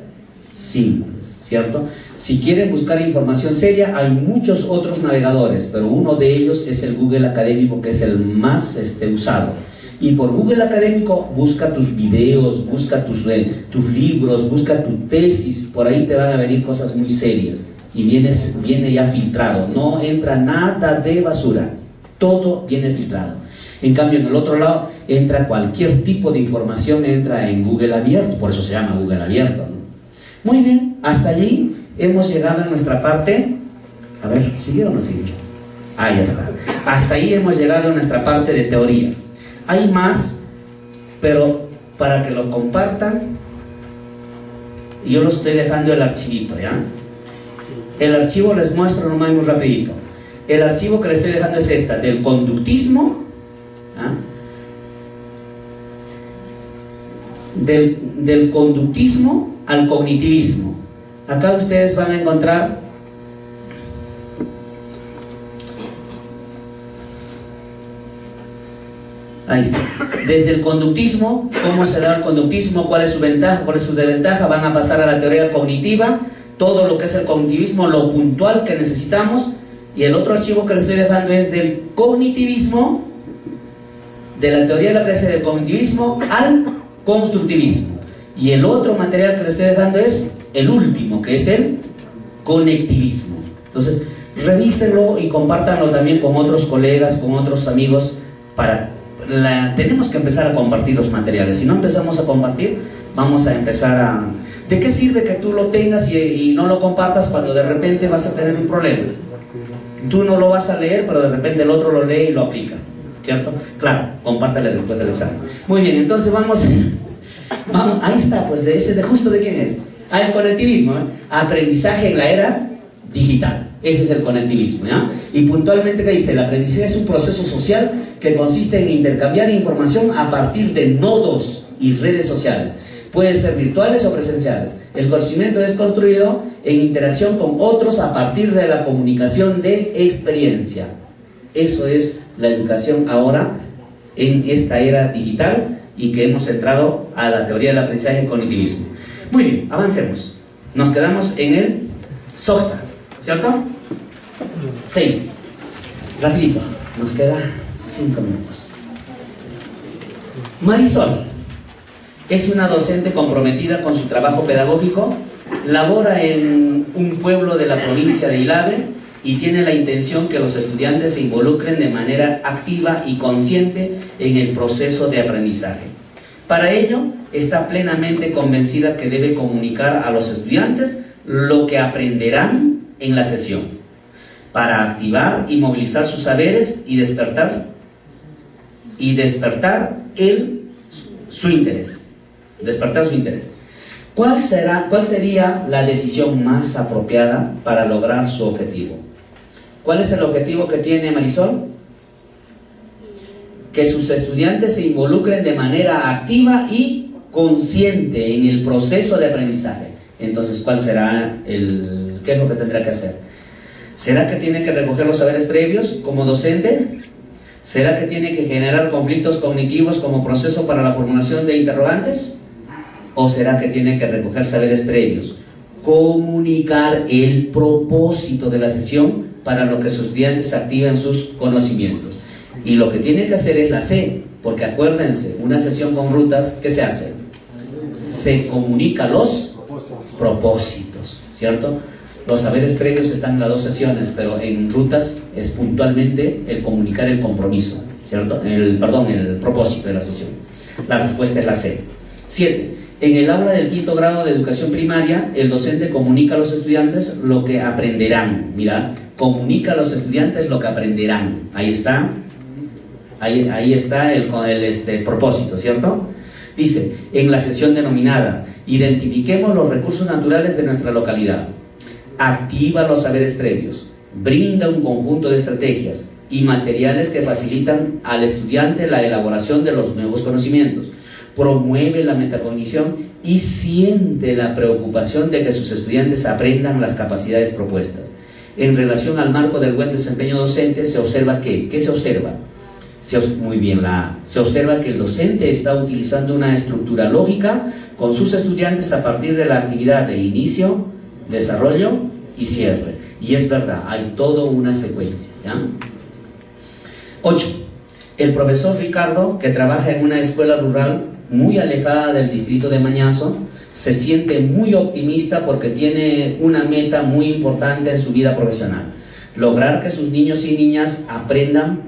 simples, ¿cierto? Si quieren buscar información seria, hay muchos otros navegadores, pero uno de ellos es el Google Académico, que es el más usado. Y por Google Académico busca tus videos, busca tus libros, busca tu tesis, por ahí te van a venir cosas muy serias. Y viene ya filtrado, no entra nada de basura, todo viene filtrado. En cambio, en el otro lado, entra cualquier tipo de información, entra en Google abierto, por eso se llama Google abierto, ¿no? Muy bien, hasta allí hemos llegado en nuestra parte. A ver, ¿sigue o no sigue? Ah, ya está. Hasta ahí hemos llegado en nuestra parte de teoría. Hay más, pero para que lo compartan, yo los estoy dejando el archivito, ¿ya? El archivo les muestro nomás muy rapidito. El archivo que les estoy dejando es esta, del conductismo, ¿ah? Del conductismo al cognitivismo. Acá ustedes van a encontrar ahí está. Desde el conductismo, cómo se da el conductismo, cuál es su ventaja, cuál es su desventaja, van a pasar a la teoría cognitiva, todo lo que es el cognitivismo, lo puntual que necesitamos, y el otro archivo que les estoy dejando es del cognitivismo, de la teoría de la aprendizaje del cognitivismo al constructivismo. Y el otro material que les estoy dejando es el último, que es el conectivismo. Entonces, revísenlo y compártanlo también con otros colegas, con otros amigos. Tenemos que empezar a compartir los materiales. Si no empezamos a compartir, vamos a empezar a... ¿De qué sirve que tú lo tengas y no lo compartas cuando de repente vas a tener un problema? Tú no lo vas a leer, pero de repente el otro lo lee y lo aplica, ¿cierto? Claro, compártale después del examen. Muy bien, entonces vamos, ahí está, pues justo de quién es. El conectivismo, aprendizaje en la era digital. Ese es el conectivismo, ¿ya? Y puntualmente, ¿qué dice? El aprendizaje es un proceso social que consiste en intercambiar información a partir de nodos y redes sociales. Pueden ser virtuales o presenciales. El conocimiento es construido en interacción con otros a partir de la comunicación de experiencia. Eso es la educación ahora en esta era digital y que hemos entrado a la teoría del aprendizaje y cognitivismo. Muy bien, avancemos. Nos quedamos en el SOCTA, ¿cierto? 6. Rapidito, nos queda 5 minutos. Marisol es una docente comprometida con su trabajo pedagógico, labora en un pueblo de la provincia de Ilave y tiene la intención que los estudiantes se involucren de manera activa y consciente en el proceso de aprendizaje. Para ello, está plenamente convencida que debe comunicar a los estudiantes lo que aprenderán en la sesión, para activar y movilizar sus saberes y despertar su interés. ¿Cuál sería la decisión más apropiada para lograr su objetivo? ¿Cuál es el objetivo que tiene Marisol? Que sus estudiantes se involucren de manera activa y consciente en el proceso de aprendizaje. Entonces, ¿qué es lo que tendrá que hacer? ¿Será que tiene que recoger los saberes previos como docente? ¿Será que tiene que generar conflictos cognitivos como proceso para la formulación de interrogantes? ¿O será que tiene que recoger saberes previos? Comunicar el propósito de la sesión para lo que sus estudiantes activen sus conocimientos. Y lo que tiene que hacer es la C, porque acuérdense, una sesión con rutas, ¿qué se hace? Se comunica los propósitos, ¿cierto? Los saberes previos están en las 2 sesiones, pero en rutas es puntualmente el comunicar el compromiso, ¿cierto? El propósito de la sesión. La respuesta es la C. 7. En el aula del 5º grado de educación primaria, el docente comunica a los estudiantes lo que aprenderán. Mira, comunica a los estudiantes lo que aprenderán. Ahí está. Ahí está el propósito, ¿cierto? Dice, en la sesión denominada, identifiquemos los recursos naturales de nuestra localidad. Activa los saberes previos, brinda un conjunto de estrategias y materiales que facilitan al estudiante la elaboración de los nuevos conocimientos, promueve la metacognición y siente la preocupación de que sus estudiantes aprendan las capacidades propuestas. En relación al marco del buen desempeño docente, se observa que, ¿qué se observa? Se observa que el docente está utilizando una estructura lógica con sus estudiantes a partir de la actividad de inicio, desarrollo y cierre. Y es verdad, hay toda una secuencia, ¿ya? 8. El profesor Ricardo, que trabaja en una escuela rural muy alejada del distrito de Mañazo, se siente muy optimista porque tiene una meta muy importante en su vida profesional: lograr que sus niños y niñas aprendan,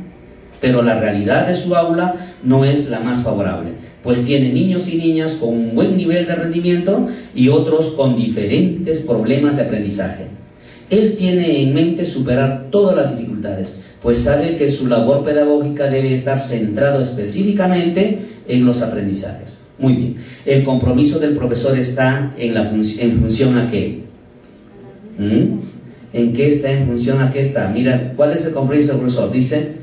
pero la realidad de su aula no es la más favorable, pues tiene niños y niñas con un buen nivel de rendimiento y otros con diferentes problemas de aprendizaje. Él tiene en mente superar todas las dificultades, pues sabe que su labor pedagógica debe estar centrado específicamente en los aprendizajes. Muy bien, el compromiso del profesor está en función a qué. ¿En qué está? ¿En función a qué está? Mira, ¿cuál es el compromiso del profesor? Dice,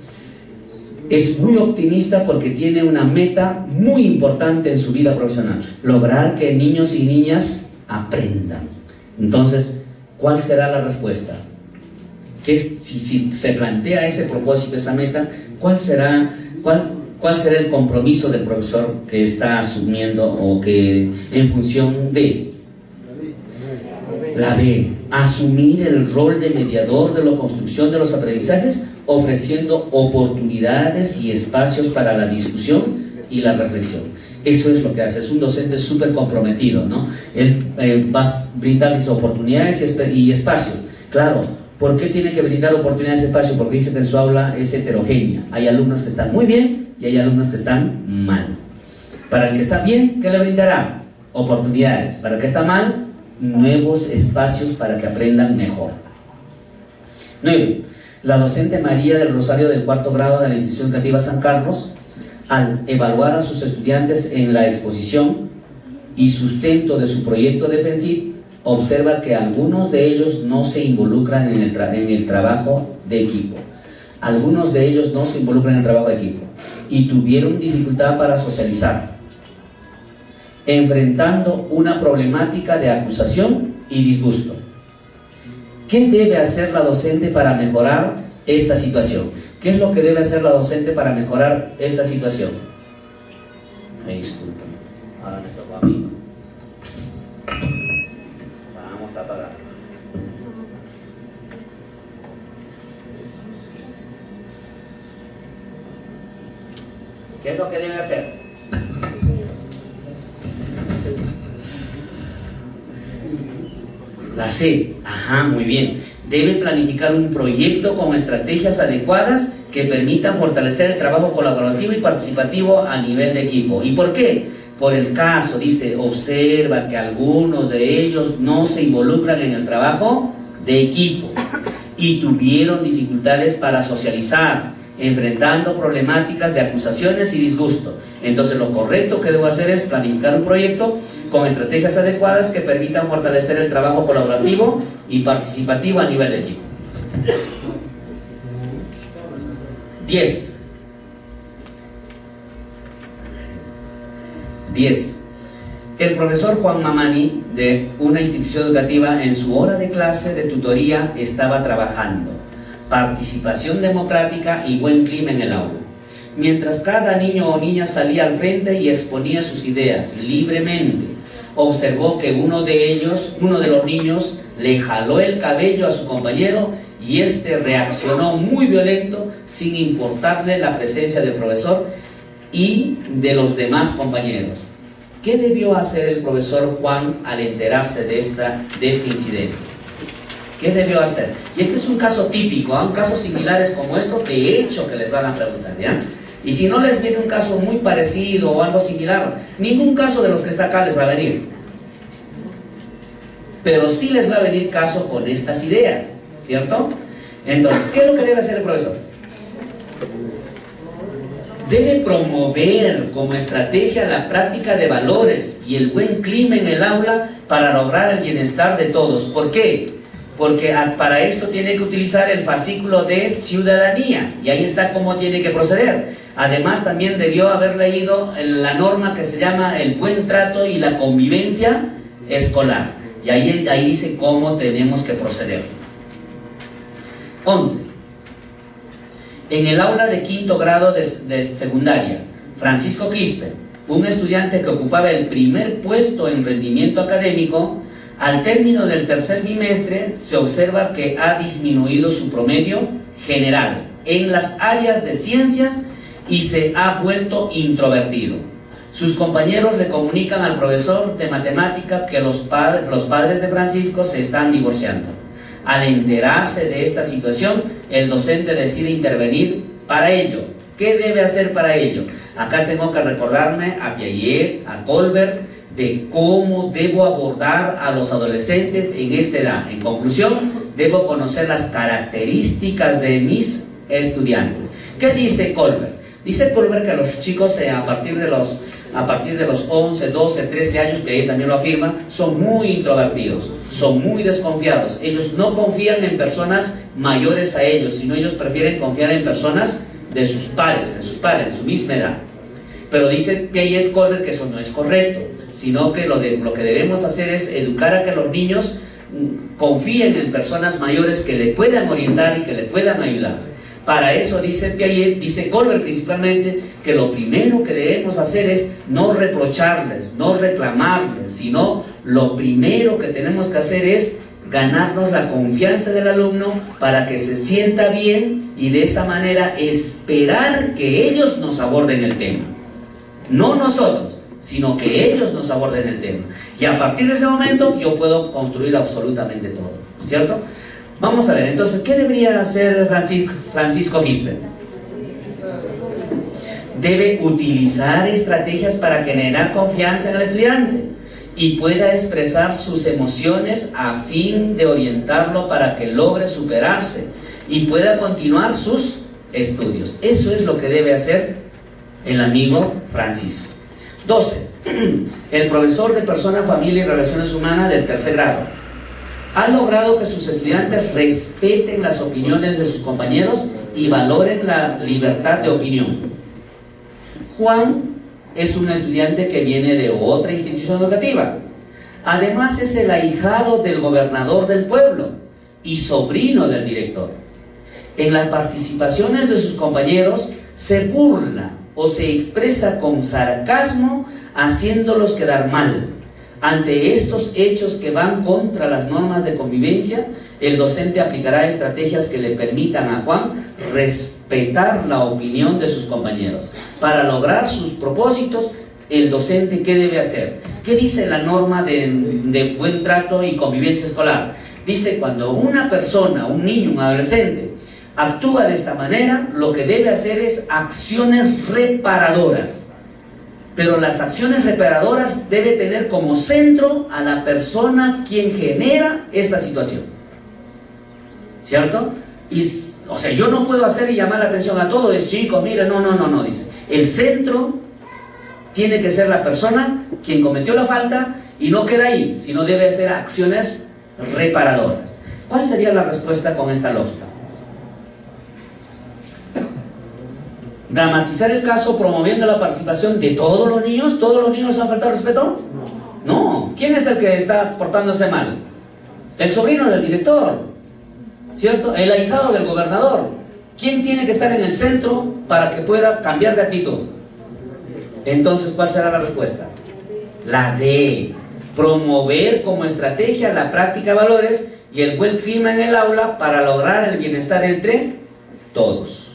es muy optimista porque tiene una meta muy importante en su vida profesional: lograr que niños y niñas aprendan. Entonces, ¿cuál será la respuesta? Si se plantea ese propósito, esa meta, ¿cuál será el compromiso del profesor que está asumiendo, o que en función de La B, asumir el rol de mediador de la construcción de los aprendizajes, ofreciendo oportunidades y espacios para la discusión y la reflexión. Eso es lo que hace, es un docente súper comprometido, ¿no? Él va a brindarles oportunidades y espacio. Claro, ¿por qué tiene que brindar oportunidades y espacio? Porque dice que en su aula es heterogénea. Hay alumnos que están muy bien y hay alumnos que están mal. Para el que está bien, ¿qué le brindará? Oportunidades. Para el que está mal, nuevos espacios para que aprendan mejor. 9. La docente María del Rosario del cuarto grado de la Institución Educativa San Carlos, al evaluar a sus estudiantes en la exposición y sustento de su proyecto de FENSID, observa que algunos de ellos no se involucran en el trabajo de equipo. Algunos de ellos no se involucran en el trabajo de equipo y tuvieron dificultad para socializar, enfrentando una problemática de acusación y disgusto. ¿Qué debe hacer la docente para mejorar esta situación? ¿Qué es lo que debe hacer la docente para mejorar esta situación? Ay, disculpen, ahora me tocó a mí. Vamos a apagar. ¿Qué es lo que debe hacer? La C, ajá, muy bien. Debe planificar un proyecto con estrategias adecuadas que permitan fortalecer el trabajo colaborativo y participativo a nivel de equipo. ¿Y por qué? Por el caso, dice, observa que algunos de ellos no se involucran en el trabajo de equipo y tuvieron dificultades para socializar, enfrentando problemáticas de acusaciones y disgusto. Entonces lo correcto que debo hacer es planificar un proyecto con estrategias adecuadas que permitan fortalecer el trabajo colaborativo y participativo a nivel de equipo. 10. El profesor Juan Mamani, de una institución educativa, en su hora de clase de tutoría estaba trabajando participación democrática y buen clima en el aula. Mientras cada niño o niña salía al frente y exponía sus ideas libremente, observó que uno de los niños le jaló el cabello a su compañero y este reaccionó muy violento sin importarle la presencia del profesor y de los demás compañeros. ¿Qué debió hacer el profesor Juan al enterarse de este incidente? ¿Qué debió hacer? Y este es un caso típico, ¿eh? Casos similares como esto, de hecho que les van a preguntar, ¿ya? Y si no les viene un caso muy parecido o algo similar, ningún caso de los que está acá les va a venir. Pero sí les va a venir caso con estas ideas, ¿cierto? Entonces, ¿qué es lo que debe hacer el profesor? Debe promover como estrategia la práctica de valores y el buen clima en el aula para lograr el bienestar de todos. ¿Por qué? Porque para esto tiene que utilizar el fascículo de ciudadanía y ahí está cómo tiene que proceder. Además también debió haber leído la norma que se llama el buen trato y la convivencia escolar y ahí dice cómo tenemos que proceder. 11. En el aula de quinto grado de secundaria, Francisco Quispe, un estudiante que ocupaba el primer puesto en rendimiento académico, al término del tercer bimestre se observa que ha disminuido su promedio general en las áreas de ciencias y se ha vuelto introvertido. Sus compañeros le comunican al profesor de matemática que los padres de Francisco se están divorciando. Al enterarse de esta situación, el docente decide intervenir para ello. ¿Qué debe hacer para ello? Acá tengo que recordarme a Piaget, a Colbert, de cómo debo abordar a los adolescentes en esta edad. En conclusión, debo conocer las características de mis estudiantes. ¿Qué dice Colbert? Dice Colbert que los chicos a partir de los 11, 12, 13 años, que él también lo afirma, son muy introvertidos, son muy desconfiados. Ellos no confían en personas mayores a ellos, sino ellos prefieren confiar en personas de sus pares, en su misma edad. Pero dice Piaget Colbert que eso no es correcto, sino que lo que debemos hacer es educar a que los niños confíen en personas mayores que le puedan orientar y que le puedan ayudar. Para eso dice Piaget, dice Colbert principalmente, que lo primero que debemos hacer es no reprocharles, no reclamarles, sino lo primero que tenemos que hacer es ganarnos la confianza del alumno para que se sienta bien y de esa manera esperar que ellos nos aborden el tema. No nosotros, sino que ellos nos aborden el tema. Y a partir de ese momento yo puedo construir absolutamente todo, ¿cierto? Vamos a ver, entonces, ¿qué debería hacer Francisco Quispe? Debe utilizar estrategias para generar confianza en el estudiante y pueda expresar sus emociones a fin de orientarlo para que logre superarse y pueda continuar sus estudios. Eso es lo que debe hacer el amigo Francisco. 12. El profesor de Persona, Familia y Relaciones Humanas del tercer grado ha logrado que sus estudiantes respeten las opiniones de sus compañeros y valoren la libertad de opinión. Juan es un estudiante que viene de otra institución educativa. Además es el ahijado del gobernador del pueblo y sobrino del director. En las participaciones de sus compañeros se burla o se expresa con sarcasmo, haciéndolos quedar mal. Ante estos hechos que van contra las normas de convivencia, el docente aplicará estrategias que le permitan a Juan respetar la opinión de sus compañeros. Para lograr sus propósitos, el docente, ¿qué debe hacer? ¿Qué dice la norma de buen trato y convivencia escolar? Dice, cuando una persona, un niño, un adolescente, actúa de esta manera, lo que debe hacer es acciones reparadoras. Pero las acciones reparadoras debe tener como centro a la persona quien genera esta situación, ¿cierto? O sea, yo no puedo hacer y llamar la atención a todos, es chico, mira, no, dice. El centro tiene que ser la persona quien cometió la falta y no queda ahí, sino debe hacer acciones reparadoras. ¿Cuál sería la respuesta con esta lógica? Dramatizar el caso promoviendo la participación de todos los niños. ¿Todos los niños han faltado respeto? No. ¿Quién es el que está portándose mal? El sobrino del director, ¿cierto? El ahijado del gobernador. ¿Quién tiene que estar en el centro para que pueda cambiar de actitud? Entonces, ¿cuál será la respuesta? La D. Promover como estrategia la práctica de valores y el buen clima en el aula para lograr el bienestar entre todos.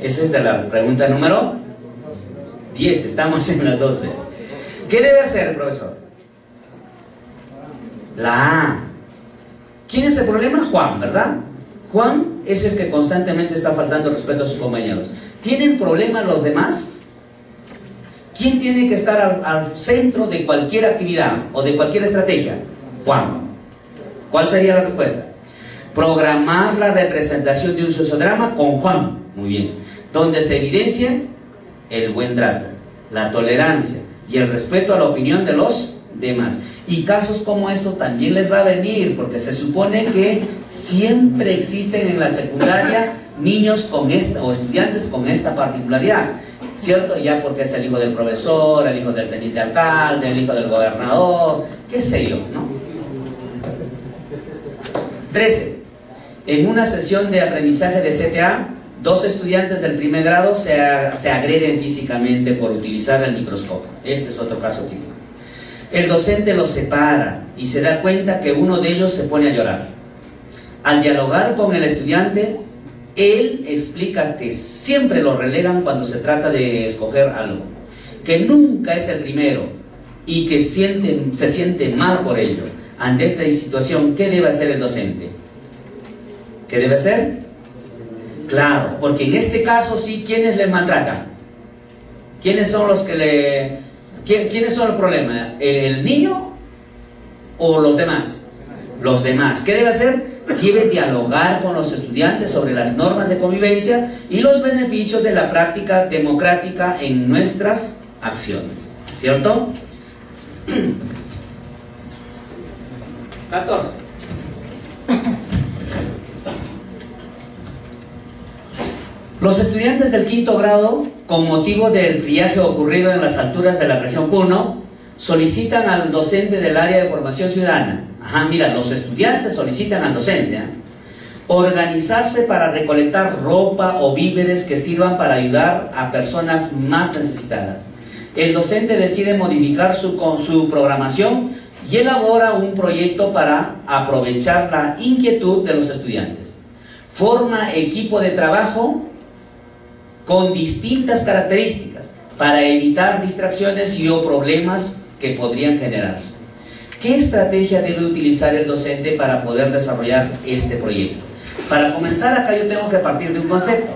Esa es de la pregunta número 10, estamos en la 12. ¿Qué debe hacer el profesor? La A. ¿Quién es el problema? Juan, ¿verdad? Juan es el que constantemente está faltando respeto a sus compañeros. ¿Tienen problema los demás? ¿Quién tiene que estar al centro de cualquier actividad o de cualquier estrategia? Juan. ¿Cuál sería la respuesta? Programar la representación de un sociodrama con Juan. Muy bien. Donde se evidencia el buen trato, la tolerancia y el respeto a la opinión de los demás. Y casos como estos también les va a venir, porque se supone que siempre existen en la secundaria niños con esta, o estudiantes con esta particularidad, ¿cierto? Ya porque es el hijo del profesor, el hijo del teniente alcalde, el hijo del gobernador, qué sé yo, ¿no? 13. En una sesión de aprendizaje de CTA, 2 estudiantes del primer grado se agreden físicamente por utilizar el microscopio. Este es otro caso típico. El docente los separa y se da cuenta que uno de ellos se pone a llorar. Al dialogar con el estudiante, él explica que siempre lo relegan cuando se trata de escoger algo, que nunca es el primero y que se siente mal por ello. Ante esta situación, ¿qué debe hacer el docente? ¿Qué debe hacer? Claro, porque en este caso sí, ¿quiénes le maltratan? ¿Quiénes son los que ¿Quiénes son el problema? ¿El niño o los demás? Los demás. ¿Qué debe hacer? Debe dialogar con los estudiantes sobre las normas de convivencia y los beneficios de la práctica democrática en nuestras acciones, ¿cierto? 14. Los estudiantes del quinto grado, con motivo del friaje ocurrido en las alturas de la región Puno, solicitan al docente del área de formación ciudadana, los estudiantes solicitan al docente, organizarse para recolectar ropa o víveres que sirvan para ayudar a personas más necesitadas. el docente decide modificar su programación y elabora un proyecto para aprovechar la inquietud de los estudiantes. Forma equipo de trabajo con distintas características para evitar distracciones y o problemas que podrían generarse. ¿Qué estrategia debe utilizar el docente para poder desarrollar este proyecto? Para comenzar, acá yo tengo que partir de un concepto.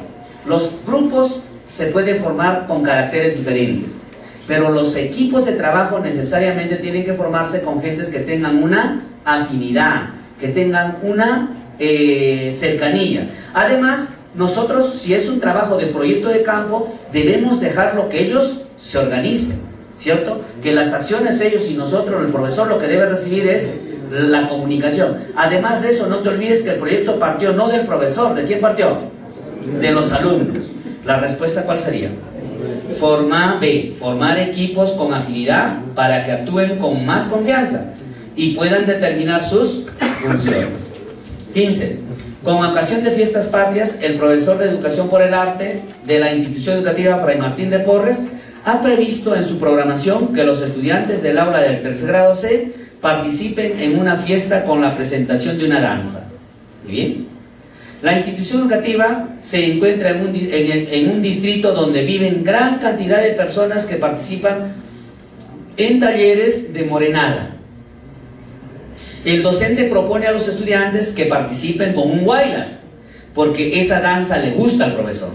Los grupos se pueden formar con caracteres diferentes, pero los equipos de trabajo necesariamente tienen que formarse con gentes que tengan una afinidad, que tengan una cercanía. Además, nosotros, si es un trabajo de proyecto de campo, debemos dejarlo que ellos se organicen, ¿cierto? Que las acciones ellos y nosotros, el profesor, lo que debe recibir es la comunicación. Además de eso, no te olvides que el proyecto partió no del profesor. ¿De quién partió? De los alumnos. ¿La respuesta cuál sería? Formar equipos con afinidad para que actúen con más confianza y puedan determinar sus funciones. 15. Con ocasión de fiestas patrias, el profesor de Educación por el Arte de la institución educativa Fray Martín de Porres ha previsto en su programación que los estudiantes del aula del tercer grado C participen en una fiesta con la presentación de una danza. Muy bien. La institución educativa se encuentra en un distrito donde viven gran cantidad de personas que participan en talleres de morenada. El docente propone a los estudiantes que participen con un huaylas, porque esa danza le gusta al profesor.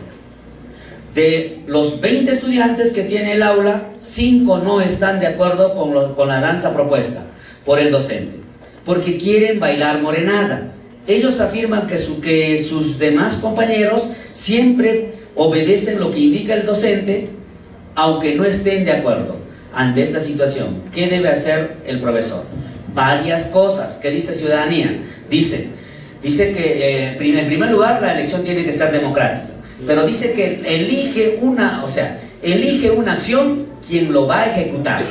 De los 20 estudiantes que tiene el aula, 5 no están de acuerdo con la danza propuesta por el docente, porque quieren bailar morenada. Ellos afirman que sus demás compañeros siempre obedecen lo que indica el docente, aunque no estén de acuerdo. Ante esta situación, ¿qué debe hacer el profesor? Varias cosas. ¿Qué dice ciudadanía? Dice que en primer lugar la elección tiene que ser democrática, pero dice que elige una acción quien lo va a ejecutar.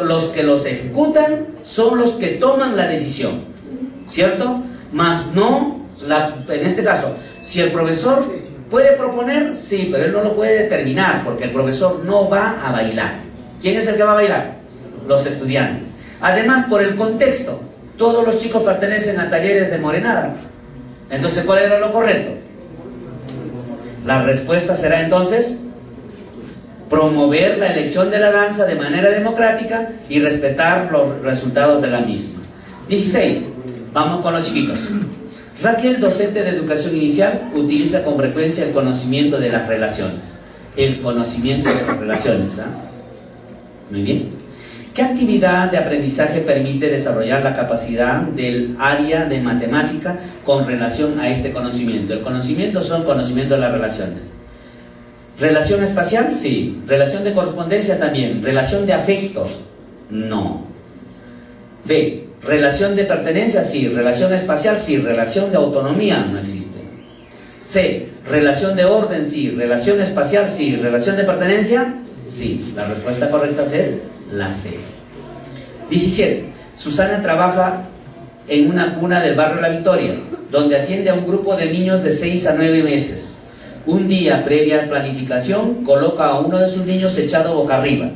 Los que los ejecutan son los que toman la decisión, ¿cierto? Más no, en este caso, si el profesor puede proponer, sí, pero él no lo puede determinar, porque el profesor no va a bailar. ¿Quién es el que va a bailar? Los estudiantes. Además, por el contexto, todos los chicos pertenecen a talleres de morenada. Entonces, ¿cuál era lo correcto? La respuesta será entonces promover la elección de la danza de manera democrática y respetar los resultados de la misma. 16. Vamos con los chiquitos. Raquel, docente de educación inicial, utiliza con frecuencia el conocimiento de las relaciones. El conocimiento de las relaciones, ¿ah? Muy bien. ¿Qué actividad de aprendizaje permite desarrollar la capacidad del área de matemática con relación a este conocimiento? El conocimiento son conocimiento de las relaciones. ¿Relación espacial? Sí. ¿Relación de correspondencia? También. ¿Relación de afecto? No. B. ¿Relación de pertenencia? Sí. ¿Relación espacial? Sí. ¿Relación de autonomía? No existe. C. ¿Relación de orden? Sí. ¿Relación espacial? Sí. ¿Relación de pertenencia? Sí. La respuesta correcta es la C. 17. Susana trabaja en una cuna del barrio La Victoria, donde atiende a un grupo de niños de 6 a 9 meses. Un día, previa planificación, coloca a uno de sus niños echado boca arriba,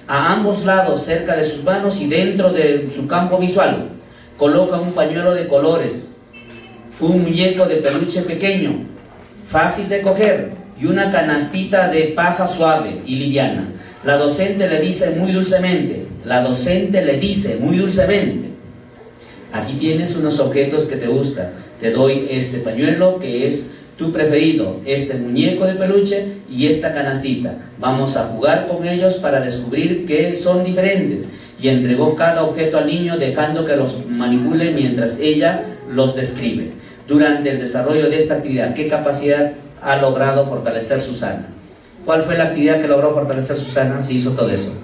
a ambos lados, cerca de sus manos y dentro de su campo visual. Coloca un pañuelo de colores, un muñeco de peluche pequeño, fácil de coger, y una canastita de paja suave y liviana. La docente le dice muy dulcemente, aquí tienes unos objetos que te gustan, te doy este pañuelo que es tu preferido, este muñeco de peluche y esta canastita. Vamos a jugar con ellos para descubrir que son diferentes. Y entregó cada objeto al niño dejando que los manipule mientras ella los describe. Durante el desarrollo de esta actividad, ¿qué capacidad ha logrado fortalecer Susana? ¿Cuál fue la actividad que logró fortalecer Susana si hizo todo eso?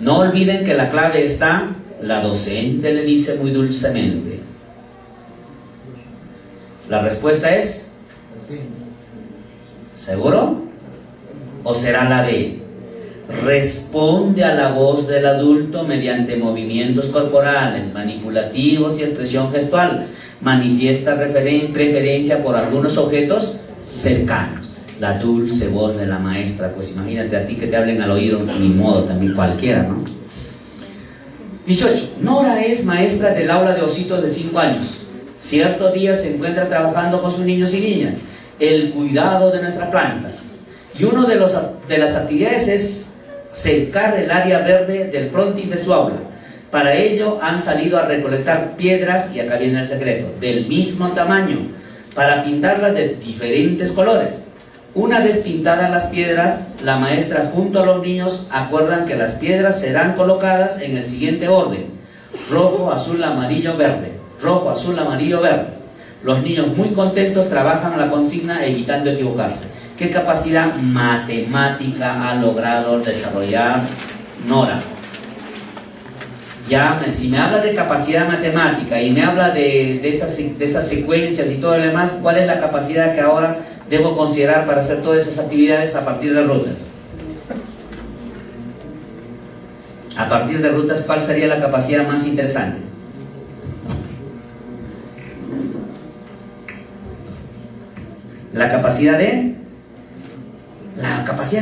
No olviden que la clave está, la docente le dice muy dulcemente. La respuesta es, ¿seguro? ¿O será la D? Responde a la voz del adulto mediante movimientos corporales, manipulativos y expresión gestual. Manifiesta preferencia por algunos objetos cercanos. La dulce voz de la maestra, pues imagínate a ti que te hablen al oído, ni modo, también cualquiera, ¿no? 18. Nora es maestra del aula de ositos de 5 años. Cierto día se encuentra trabajando con sus niños y niñas el cuidado de nuestras plantas. Y una de las actividades es cercar el área verde del frontis de su aula. Para ello han salido a recolectar piedras, y acá viene el secreto, del mismo tamaño, para pintarlas de diferentes colores. Una vez pintadas las piedras, la maestra junto a los niños acuerdan que las piedras serán colocadas en el siguiente orden: rojo, azul, amarillo, verde. Rojo, azul, amarillo, verde. Los niños muy contentos trabajan la consigna evitando equivocarse. ¿Qué capacidad matemática ha logrado desarrollar Nora? Ya, si me habla de capacidad matemática y me habla de esas secuencias y todo lo demás, ¿cuál es la capacidad que ahora debo considerar para hacer todas esas actividades a partir de rutas? A partir de rutas, ¿cuál sería la capacidad más interesante? La capacidad que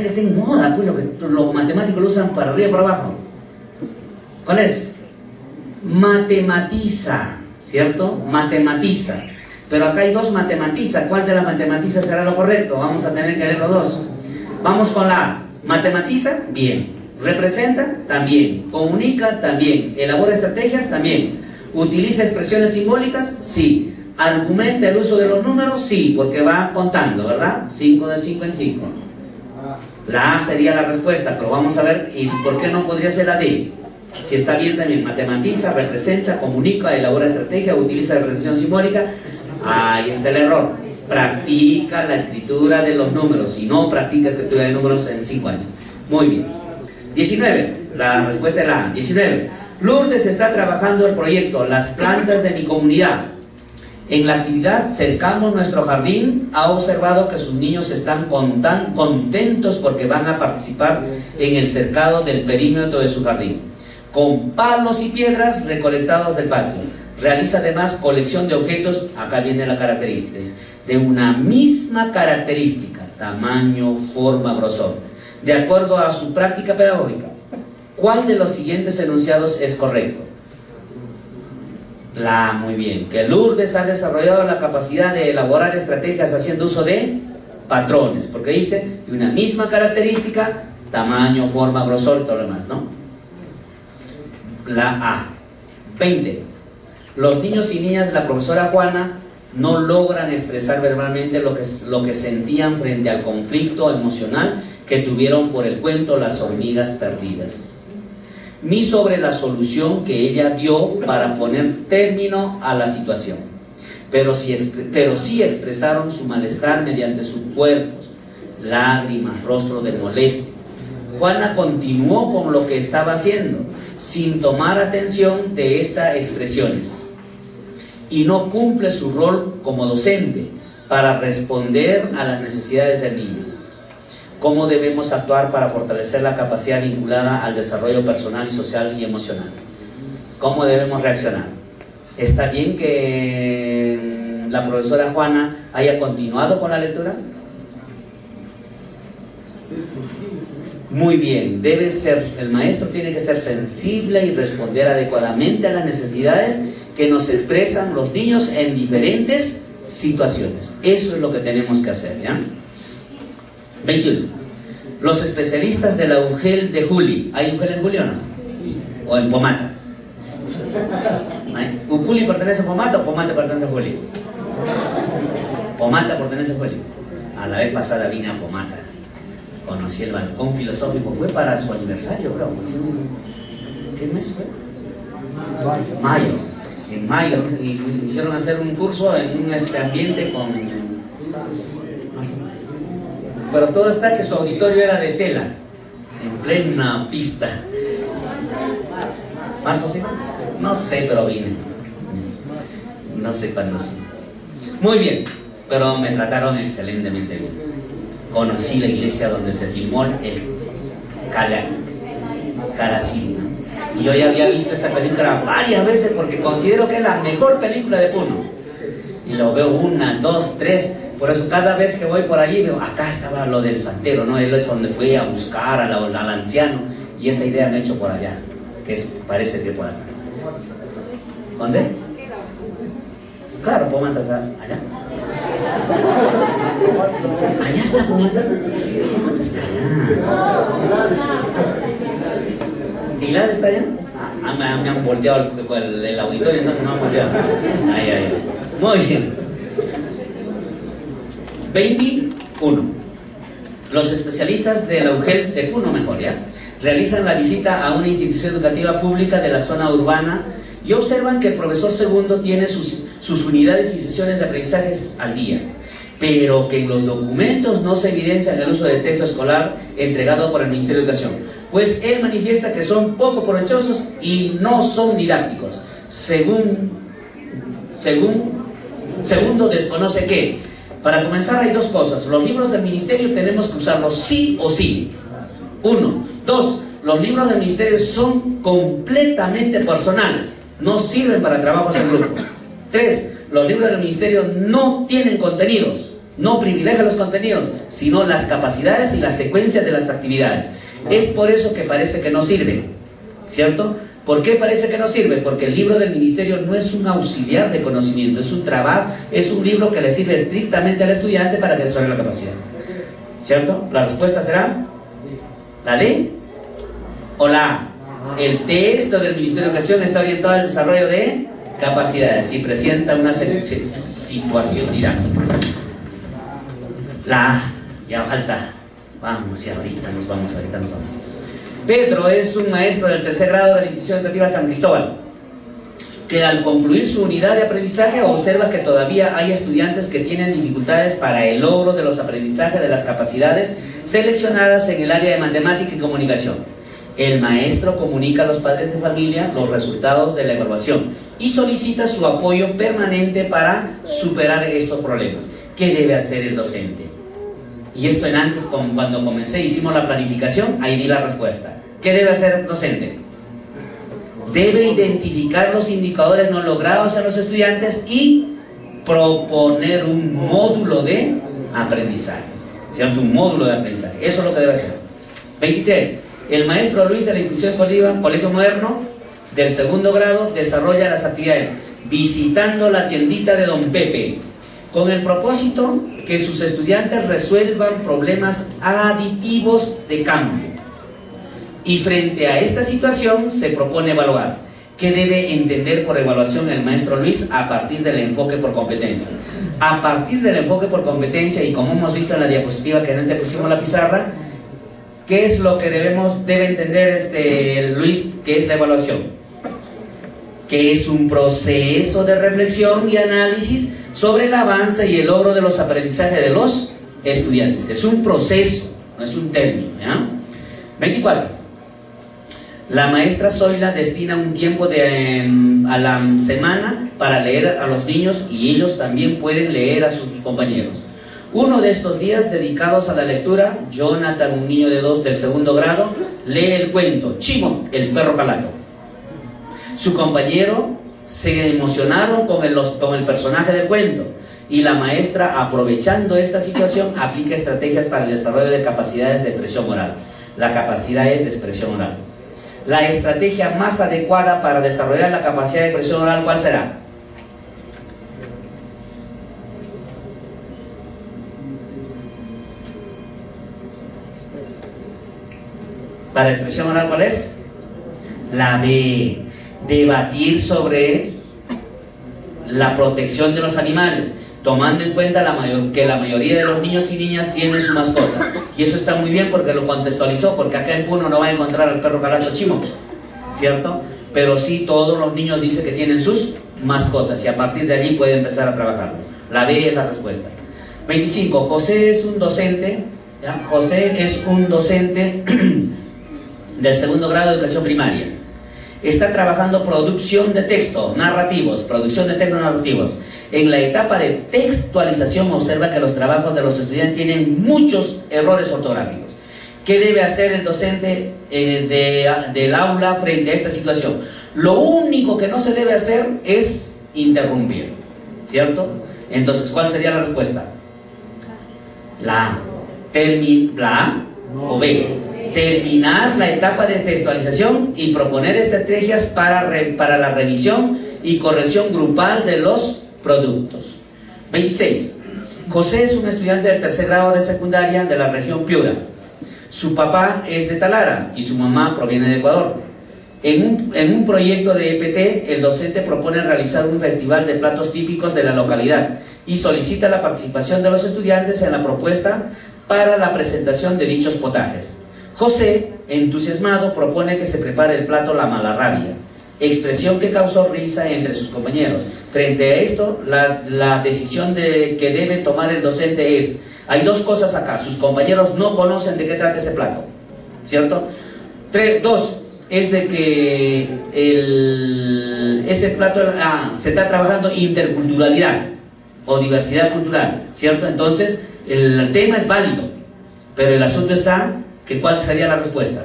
está en moda, pues los matemáticos lo usan para arriba y para abajo. ¿Cuál es? Matematiza, ¿cierto? Matematiza. Pero acá hay dos matematiza. ¿Cuál de las matematiza será lo correcto? Vamos a tener que leer los dos. Vamos con la A. Matematiza, bien. Representa, también. Comunica, también. Elabora estrategias, también. Utiliza expresiones simbólicas, sí. Argumenta el uso de los números, sí, porque va contando, ¿verdad? 5 de 5 en 5. La A sería la respuesta, pero vamos a ver, ¿y por qué no podría ser la D? Si está bien también, matematiza, representa, comunica, elabora estrategia, utiliza representación simbólica. Ahí está el error. Practica la escritura de los números, y no practica escritura de números en 5 años. Muy bien. 19, la respuesta es la A. 19. Lourdes está trabajando el proyecto Las plantas de mi comunidad. En la actividad Cercamos nuestro jardín, ha observado que sus niños están tan contentos porque van a participar en el cercado del perímetro de su jardín, con palos y piedras recolectados del patio. Realiza además colección de objetos, acá viene la característica, de una misma característica, tamaño, forma, grosor, de acuerdo a su práctica pedagógica. ¿Cuál de los siguientes enunciados es correcto? La A, muy bien. Que Lourdes ha desarrollado la capacidad de elaborar estrategias haciendo uso de patrones, porque dice de una misma característica, tamaño, forma, grosor, todo lo demás, ¿no? La A. 20. Los niños y niñas de la profesora Juana no logran expresar verbalmente lo que sentían frente al conflicto emocional que tuvieron por el cuento Las hormigas perdidas, ni sobre la solución que ella dio para poner término a la situación, pero sí expresaron su malestar mediante sus cuerpos, lágrimas, rostro de molestia. Juana continuó con lo que estaba haciendo, sin tomar atención de estas expresiones, y no cumple su rol como docente para responder a las necesidades del niño. ¿Cómo debemos actuar para fortalecer la capacidad vinculada al desarrollo personal, social y emocional? ¿Cómo debemos reaccionar? ¿Está bien que la profesora Juana haya continuado con la lectura? Muy bien, el maestro tiene que ser sensible y responder adecuadamente a las necesidades que nos expresan los niños en diferentes situaciones. Eso es lo que tenemos que hacer, ¿ya? 21. Los especialistas de la UGEL de Juli. ¿Hay UGEL en Juli o no? ¿O en Pomata? ¿Juli pertenece a Pomata o Pomata pertenece a Juli? Pomata pertenece a Juli. A la vez pasada vine a Pomata. Conocí el balcón filosófico. Fue para su aniversario, creo. ¿Qué mes fue? Mayo. En mayo. Y me hicieron hacer un curso en un ambiente con... Pero todo está que su auditorio era de tela, en plena pista. ¿Marzo sí? No sé, pero vine. No sé cuándo sí. Muy bien, pero me trataron excelentemente bien. Conocí la iglesia donde se filmó el Calacín, ¿no? Y yo ya había visto esa película varias veces porque considero que es la mejor película de Puno. Y lo veo 1, 2, 3... Por eso cada vez que voy por allí veo, acá estaba lo del santero, ¿no? Él es donde fue a buscar al anciano, y esa idea me ha hecho por allá, que es, parece que por acá. ¿Dónde? Claro, Pomatas allá. Allá está Pomatas. ¿Dónde está allá? ¿Pilar está allá? Me han volteado el auditorio, entonces me han volteado. Ay. Muy bien. 21. Los especialistas de la UGEL de Puno, mejor ya, realizan la visita a una institución educativa pública de la zona urbana y observan que el profesor segundo tiene sus unidades y sesiones de aprendizajes al día, pero que en los documentos no se evidencia el uso de texto escolar entregado por el Ministerio de Educación, pues él manifiesta que son poco provechosos y no son didácticos. Segundo, desconoce que, para comenzar, hay dos cosas: los libros del Ministerio tenemos que usarlos sí o sí. 1. 2. Los libros del Ministerio son completamente personales, no sirven para trabajos en grupo. 3. Los libros del Ministerio no tienen contenidos, no privilegian los contenidos, sino las capacidades y las secuencias de las actividades. Es por eso que parece que no sirve, ¿cierto? ¿Por qué parece que no sirve? Porque el libro del Ministerio no es un auxiliar de conocimiento, es un trabajo, es un libro que le sirve estrictamente al estudiante para desarrollar la capacidad, ¿cierto? La respuesta será la D o la A. El texto del Ministerio de Educación está orientado al desarrollo de capacidades y presenta una situación didáctica. La A, ya falta. Vamos, y ahorita nos vamos. Pedro es un maestro del tercer grado de la institución educativa San Cristóbal, que al concluir su unidad de aprendizaje observa que todavía hay estudiantes que tienen dificultades para el logro de los aprendizajes de las capacidades seleccionadas en el área de matemática y comunicación. El maestro comunica a los padres de familia los resultados de la evaluación y solicita su apoyo permanente para superar estos problemas. ¿Qué debe hacer el docente? Y esto en antes, cuando comencé, hicimos la planificación, ahí di la respuesta. ¿Qué debe hacer el docente? Debe identificar los indicadores no logrados en los estudiantes y proponer un módulo de aprendizaje, ¿cierto? Un módulo de aprendizaje. Eso es lo que debe hacer. 23. El maestro Luis de la institución Colegio Moderno del segundo grado desarrolla las actividades visitando la tiendita de Don Pepe, con el propósito que sus estudiantes resuelvan problemas aditivos de cambio. Y frente a esta situación se propone evaluar. ¿Qué debe entender por evaluación el maestro Luis a partir del enfoque por competencia? A partir del enfoque por competencia, y como hemos visto en la diapositiva que antes pusimos la pizarra, ¿qué es lo que debe entender Luis? ¿Qué es la evaluación? Que es un proceso de reflexión y análisis sobre el avance y el logro de los aprendizajes de los estudiantes. Es un proceso, no es un término, ¿ya? 24. La maestra Zoila destina un tiempo a la semana para leer a los niños, y ellos también pueden leer a sus compañeros. Uno de estos días dedicados a la lectura, Jonathan, un niño del segundo grado, lee el cuento Chimo, el perro calato. Su compañero se emocionaron con el personaje del cuento, y la maestra, aprovechando esta situación, aplica estrategias para el desarrollo de capacidades de expresión oral. La capacidad es de expresión oral. La estrategia más adecuada para desarrollar la capacidad de expresión oral, ¿cuál será? Para expresión oral, ¿cuál es? La B. Debatir sobre la protección de los animales, tomando en cuenta que la mayoría de los niños y niñas tienen su mascota. Y eso está muy bien porque lo contextualizó, porque acá en Puno no va a encontrar al perro calato Chimo, ¿cierto? Pero sí, todos los niños dicen que tienen sus mascotas, y a partir de allí puede empezar a trabajarlo. La B es la respuesta. 25. José es un docente, ¿ya? José es un docente del segundo grado de educación primaria. Está trabajando producción de textos narrativos. En la etapa de textualización observa que los trabajos de los estudiantes tienen muchos errores ortográficos. ¿Qué debe hacer el docente del aula frente a esta situación? Lo único que no se debe hacer es interrumpir, ¿cierto? Entonces, ¿cuál sería la respuesta? La A. La A o B. Terminar la etapa de textualización y proponer estrategias para la revisión y corrección grupal de los productos. 26. José es un estudiante del tercer grado de secundaria de la región Piura. Su papá es de Talara y su mamá proviene de Ecuador. En un proyecto de EPT, el docente propone realizar un festival de platos típicos de la localidad y solicita la participación de los estudiantes en la propuesta para la presentación de dichos potajes. José, entusiasmado, propone que se prepare el plato La Malarrabia, expresión que causó risa entre sus compañeros. Frente a esto, la decisión que debe tomar el docente es: hay dos cosas acá, sus compañeros no conocen de qué trata ese plato, ¿cierto? 2, es de que ese plato se está trabajando interculturalidad o diversidad cultural, ¿cierto? Entonces, el tema es válido, pero el asunto está que ¿cuál sería la respuesta?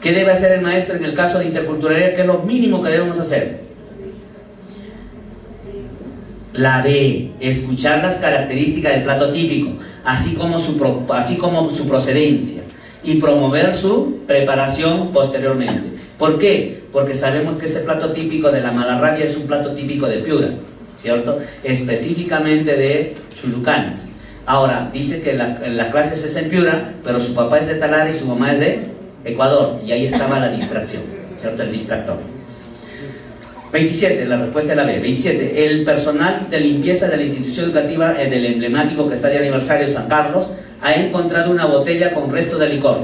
¿Qué debe hacer el maestro en el caso de interculturalidad? ¿Qué es lo mínimo que debemos hacer? La D, escuchar las características del plato típico, así como su procedencia, y promover su preparación posteriormente. ¿Por qué? Porque sabemos que ese plato típico de la Malarrabia es un plato típico de Piura, ¿cierto? Específicamente de Chulucanas. Ahora, dice que la clase es en Piura, pero su papá es de Talara y su mamá es de Ecuador, y ahí estaba la distracción, ¿cierto? El distractor. 27, la respuesta es la B. 27, el personal de limpieza de la institución educativa del emblemático que está de aniversario San Carlos ha encontrado una botella con resto de licor.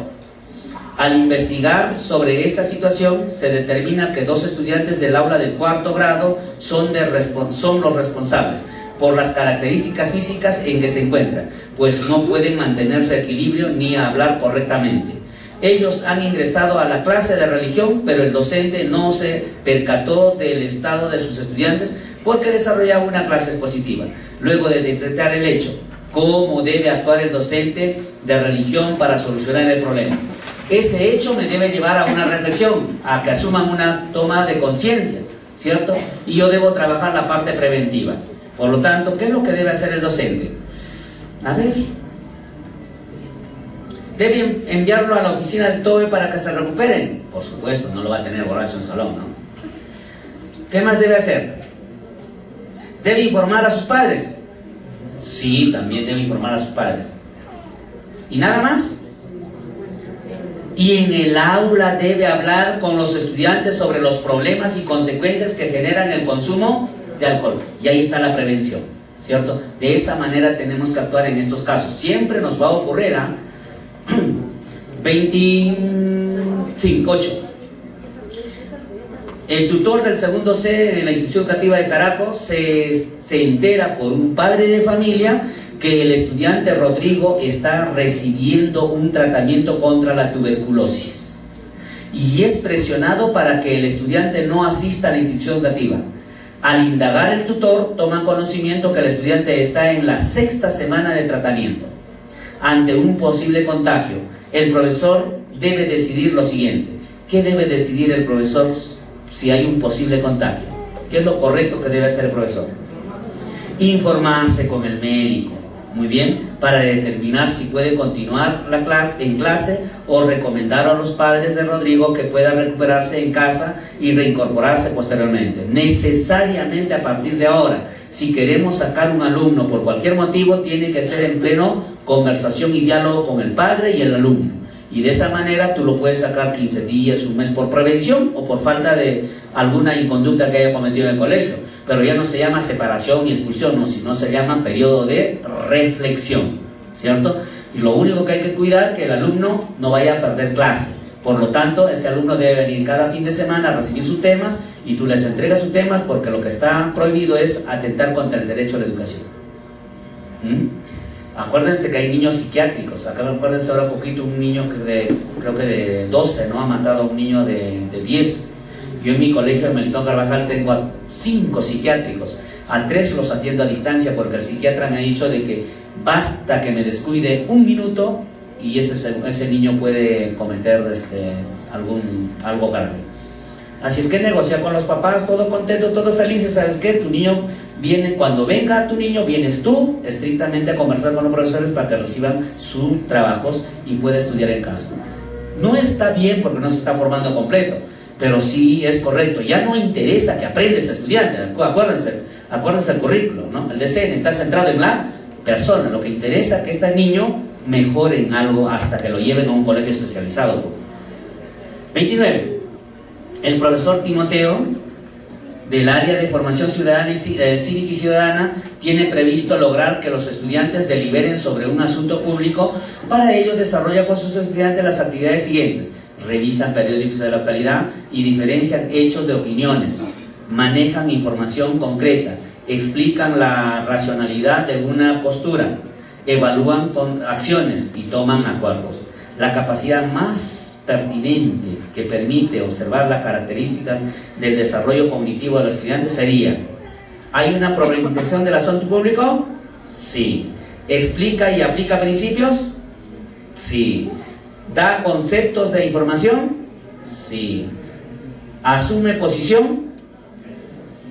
Al investigar sobre esta situación, se determina que 2 estudiantes del aula del 4º grado son los responsables, por las características físicas en que se encuentran, pues no pueden mantener su equilibrio ni hablar correctamente. Ellos han ingresado a la clase de religión, pero el docente no se percató del estado de sus estudiantes porque desarrollaba una clase expositiva. Luego de detectar el hecho, ¿cómo debe actuar el docente de religión para solucionar el problema? Ese hecho me debe llevar a una reflexión, a que asuman una toma de conciencia, ¿cierto? Y yo debo trabajar la parte preventiva. Por lo tanto, ¿qué es lo que debe hacer el docente? A ver, ¿debe enviarlo a la oficina del TOBE para que se recuperen? Por supuesto, no lo va a tener borracho en salón, ¿no? ¿Qué más debe hacer? ¿Debe informar a sus padres? Sí, también debe informar a sus padres. ¿Y nada más? Y en el aula debe hablar con los estudiantes sobre los problemas y consecuencias que generan el consumo de alcohol. Y ahí está la prevención, ¿cierto? De esa manera tenemos que actuar en estos casos. Siempre nos va a ocurrir, 8. El tutor del segundo C de la institución educativa de Caraco se entera por un padre de familia que el estudiante Rodrigo está recibiendo un tratamiento contra la tuberculosis y es presionado para que el estudiante no asista a la institución educativa. Al indagar el tutor, toma conocimiento que el estudiante está en la 6ª semana de tratamiento. Ante un posible contagio, el profesor debe decidir lo siguiente. ¿Qué debe decidir el profesor si hay un posible contagio? ¿Qué es lo correcto que debe hacer el profesor? Informarse con el médico, muy bien, para determinar si puede continuar en clase o recomendar a los padres de Rodrigo que pueda recuperarse en casa y reincorporarse posteriormente. Necesariamente a partir de ahora, si queremos sacar un alumno por cualquier motivo, tiene que ser en pleno conversación y diálogo con el padre y el alumno. Y de esa manera tú lo puedes sacar 15 días, un mes por prevención o por falta de alguna inconducta que haya cometido en el colegio. Pero ya no se llama separación ni expulsión, no, sino se llama periodo de reflexión, ¿cierto? Y lo único que hay que cuidar es que el alumno no vaya a perder clase. Por lo tanto, ese alumno debe venir cada fin de semana a recibir sus temas y tú les entregas sus temas porque lo que está prohibido es atentar contra el derecho a la educación. Acuérdense que hay niños psiquiátricos. Acá acuérdense ahora un poquito, un niño creo que de 12, ¿no? Ha matado a un niño de 10. Yo en mi colegio de Melitón Carvajal tengo a 5 psiquiátricos. A 3 los atiendo a distancia porque el psiquiatra me ha dicho de que basta que me descuide un minuto y ese niño puede cometer algo grave. Así es que negocia con los papás, todo contento, todo feliz. ¿Sabes qué? Tu niño Viene, cuando venga tu niño, vienes tú estrictamente a conversar con los profesores para que reciban sus trabajos y pueda estudiar en casa. No está bien porque no se está formando completo, pero sí es correcto. Ya no interesa que aprendes a estudiar, acuérdense el currículo, ¿no? El DCN está centrado en la persona. Lo que interesa es que este niño mejore en algo hasta que lo lleven a un colegio especializado. 29. El profesor Timoteo, del área de formación ciudadana cívica y ciudadana, tiene previsto lograr que los estudiantes deliberen sobre un asunto público. Para ello desarrolla con sus estudiantes las actividades siguientes: revisan periódicos de la actualidad y diferencian hechos de opiniones, manejan información concreta, explican la racionalidad de una postura, evalúan con acciones y toman acuerdos. La capacidad más pertinente que permite observar las características del desarrollo cognitivo de los estudiantes sería: ¿hay una problematización del asunto público? Sí. ¿Explica y aplica principios? Sí. ¿Da conceptos de información? Sí. ¿Asume posición?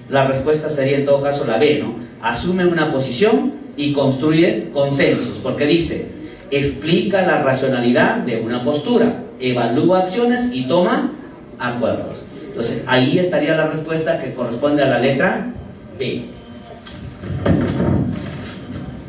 La respuesta sería en todo caso la B, ¿no? Asume una posición y construye consensos, porque dice: explica la racionalidad de una postura, evalúa acciones y toma acuerdos. Entonces ahí estaría la respuesta que corresponde a la letra B.